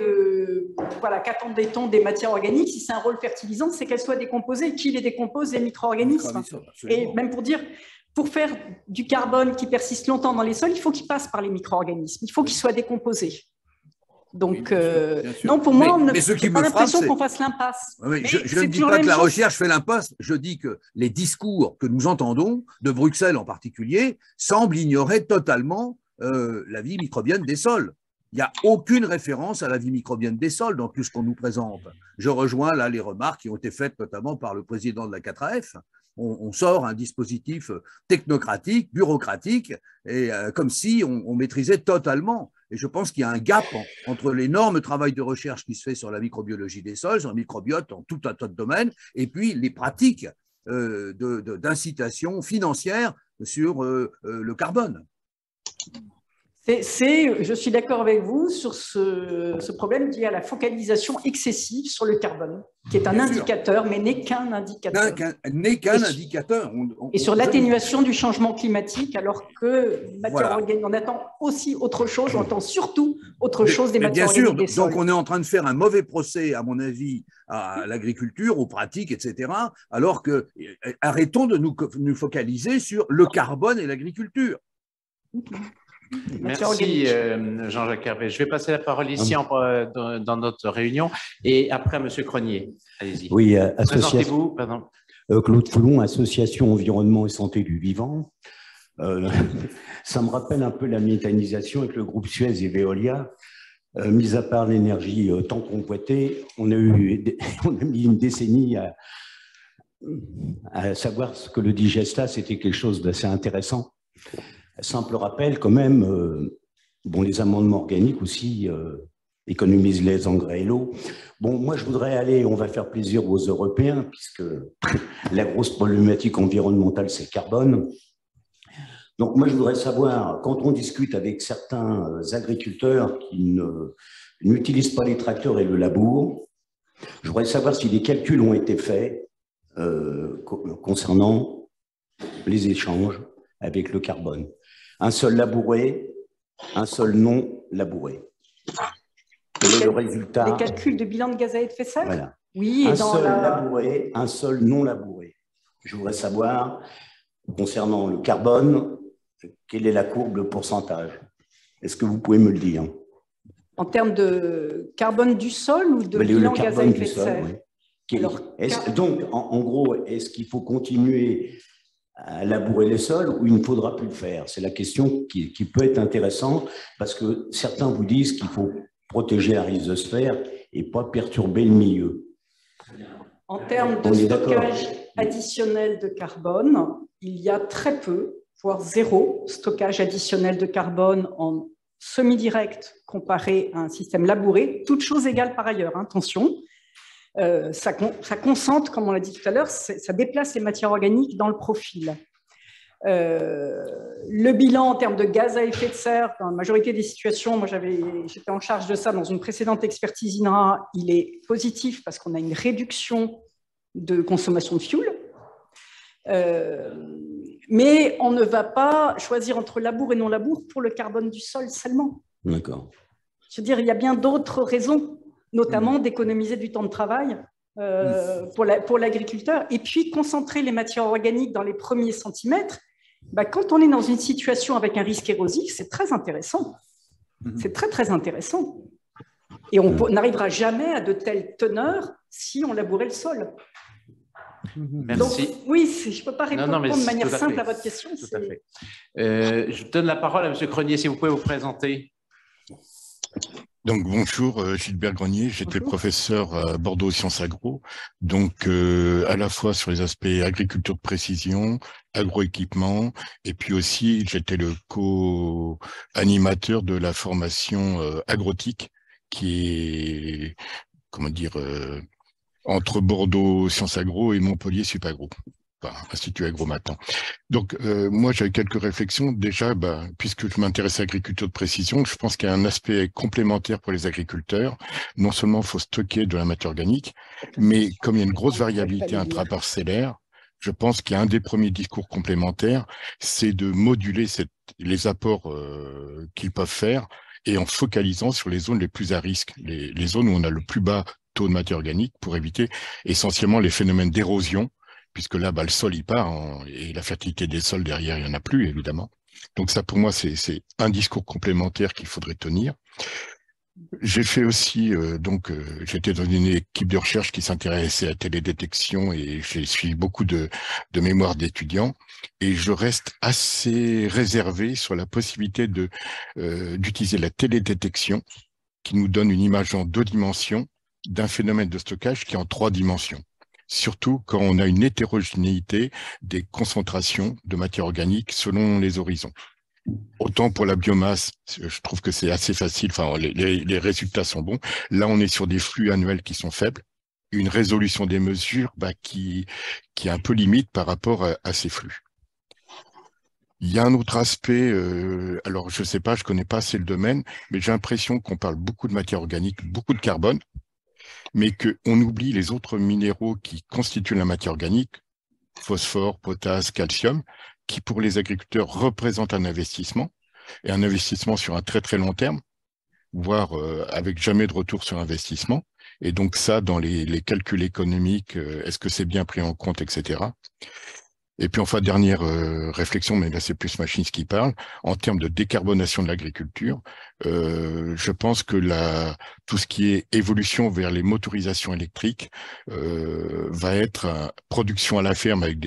qu'attendait-on des matières organiques? Si c'est un rôle fertilisant, c'est qu'elles soient décomposées. Qui les décompose? Les micro-organismes. Et même pour faire du carbone qui persiste longtemps dans les sols, il faut qu'il passe par les micro-organismes. Il faut qu'il soit décomposé. Donc, bien sûr. Non, pour moi, on n'a pas l'impression qu'on fasse l'impasse. Je ne dis pas que la recherche fait l'impasse. Je dis que les discours que nous entendons, de Bruxelles en particulier, semblent ignorer totalement la vie microbienne des sols. Il n'y a aucune référence à la vie microbienne des sols dans tout ce qu'on nous présente. Je rejoins là les remarques qui ont été faites notamment par le président de la 4AF. On sort un dispositif technocratique, bureaucratique, et comme si on maîtrisait totalement. Et je pense qu'il y a un gap entre l'énorme travail de recherche qui se fait sur la microbiologie des sols, sur le microbiote, dans tout un tas de domaines, et puis les pratiques d'incitation financière sur le carbone. Je suis d'accord avec vous sur ce problème lié à la focalisation excessive sur le carbone, qui est un indicateur, mais n'est qu'un indicateur. N'est qu'un indicateur. Et sur l'atténuation du changement climatique, alors que matière organique, on attend aussi autre chose, on attend surtout autre chose des matières organiques des sols. Donc on est en train de faire un mauvais procès, à mon avis, à l'agriculture, aux pratiques, etc., alors que arrêtons de nous focaliser sur le carbone et l'agriculture. Merci Jean-Jacques Hervé. Je vais passer la parole ici dans notre réunion et après M. Cronier. Allez-y. Oui, présentez-vous. Pardon. Claude Foulon, Association Environnement et Santé du Vivant. Ça me rappelle un peu la méthanisation avec le groupe Suez et Veolia. Mis à part l'énergie tant convoitée, on a mis une décennie à savoir que le digestat, c'était quelque chose d'assez intéressant. Simple rappel, quand même, bon, les amendements organiques aussi économisent les engrais et l'eau. Bon, moi, je voudrais aller, on va faire plaisir aux Européens, puisque la grosse problématique environnementale, c'est le carbone. Donc, moi, je voudrais savoir, quand on discute avec certains agriculteurs qui n'utilisent pas les tracteurs et le labour, je voudrais savoir si des calculs ont été faits concernant les échanges avec le carbone. Un sol labouré, un sol non labouré. Quel est le résultat? Les calculs de bilan de gaz à effet de serre? Voilà. Oui, un sol labouré, un sol non labouré. Je voudrais savoir, concernant le carbone, quelle est la courbe, le pourcentage? Est-ce que vous pouvez me le dire? En termes de carbone du sol ou de bilan gaz à effet de serre? Oui. Donc, en gros, est-ce qu'il faut continuer à labourer les sols ou il ne faudra plus le faire? C'est la question qui peut être intéressante parce que certains vous disent qu'il faut protéger la rhizosphère et pas perturber le milieu. En termes de stockage additionnel de carbone, il y a très peu, voire zéro stockage additionnel de carbone en semi-direct comparé à un système labouré, toutes choses égales par ailleurs, hein, attention. Ça concentre, comme on l'a dit tout à l'heure, ça déplace les matières organiques dans le profil. Le bilan en termes de gaz à effet de serre, dans la majorité des situations, moi j'étais en charge de ça dans une précédente expertise INRA, il est positif parce qu'on a une réduction de consommation de fuel. Mais on ne va pas choisir entre labour et non labour pour le carbone du sol seulement. D'accord. Je veux dire, il y a bien d'autres raisons, notamment d'économiser du temps de travail pour l'agriculteur, et puis concentrer les matières organiques dans les premiers centimètres. Bah, quand on est dans une situation avec un risque érosif, c'est très intéressant. C'est très, très intéressant. Et on n'arrivera jamais à de telles teneurs si on labourait le sol. Merci. Donc, oui, je ne peux pas répondre de manière simple à votre question. Tout à fait. Je donne la parole à M. Grenier, si vous pouvez vous présenter. Donc bonjour, Gilbert Grenier, j'étais professeur à Bordeaux Sciences Agro, donc à la fois sur les aspects agriculture de précision, agroéquipement, et puis aussi j'étais le co-animateur de la formation agrotique qui est, comment dire, entre Bordeaux Sciences Agro et Montpellier Supagro. Institut Agro maintenant. Donc, moi, j'avais quelques réflexions. Déjà, puisque je m'intéresse à l'agriculture de précision, je pense qu'il y a un aspect complémentaire pour les agriculteurs. Non seulement il faut stocker de la matière organique, mais comme il y a une grosse variabilité intraparcellaire, je pense qu'il y a un des premiers discours complémentaires, c'est de moduler les apports qu'ils peuvent faire et en focalisant sur les zones les plus à risque, les zones où on a le plus bas taux de matière organique pour éviter essentiellement les phénomènes d'érosion, puisque là, le sol, il part, et la fertilité des sols derrière, il n'y en a plus, évidemment. Donc ça, pour moi, c'est un discours complémentaire qu'il faudrait tenir. J'ai fait aussi, j'étais dans une équipe de recherche qui s'intéressait à la télédétection et j'ai suivi beaucoup de mémoires d'étudiants et je reste assez réservé sur la possibilité d'utiliser la télédétection qui nous donne une image en 2 dimensions d'un phénomène de stockage qui est en 3 dimensions. Surtout quand on a une hétérogénéité des concentrations de matière organique selon les horizons. Autant pour la biomasse, je trouve que c'est assez facile, enfin les résultats sont bons. Là, on est sur des flux annuels qui sont faibles, une résolution des mesures qui est un peu limite par rapport à ces flux. Il y a un autre aspect, alors je sais pas, je connais pas assez le domaine, mais j'ai l'impression qu'on parle beaucoup de matière organique, beaucoup de carbone, mais qu'on oublie les autres minéraux qui constituent la matière organique, phosphore, potasse, calcium, qui pour les agriculteurs représentent un investissement, et un investissement sur un très très long terme, voire avec jamais de retour sur investissement. Et donc ça, dans les calculs économiques, est-ce que c'est bien pris en compte, etc. Et puis enfin, dernière réflexion, mais là c'est plus Machins qui parle, en termes de décarbonation de l'agriculture, je pense que tout ce qui est évolution vers les motorisations électriques va être production à la ferme avec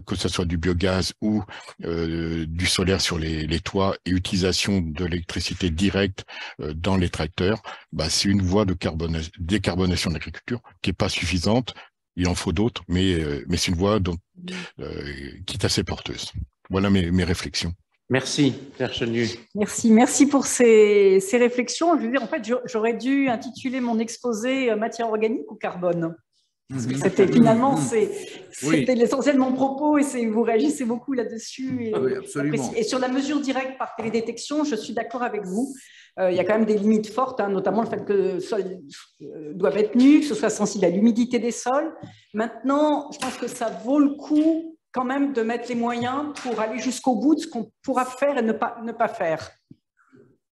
que ce soit du biogaz ou du solaire sur les toits et utilisation de l'électricité directe dans les tracteurs, c'est une voie de décarbonation de l'agriculture qui n'est pas suffisante, Il en faut d'autres, mais c'est une voie qui est assez porteuse. Voilà mes réflexions. Merci, Claire Chenu. Merci pour ces réflexions. Je veux dire, en fait, j'aurais dû intituler mon exposé matière organique ou carbone. Parce que c'était finalement, c'était l'essentiel de mon propos et vous réagissez beaucoup là-dessus. Oui, absolument. Et sur la mesure directe par télédétection, je suis d'accord avec vous. Il y a quand même des limites fortes, notamment le fait que le sol doit être nu, que ce soit sensible à l'humidité des sols. Maintenant, je pense que ça vaut le coup quand même de mettre les moyens pour aller jusqu'au bout de ce qu'on pourra faire et ne pas faire.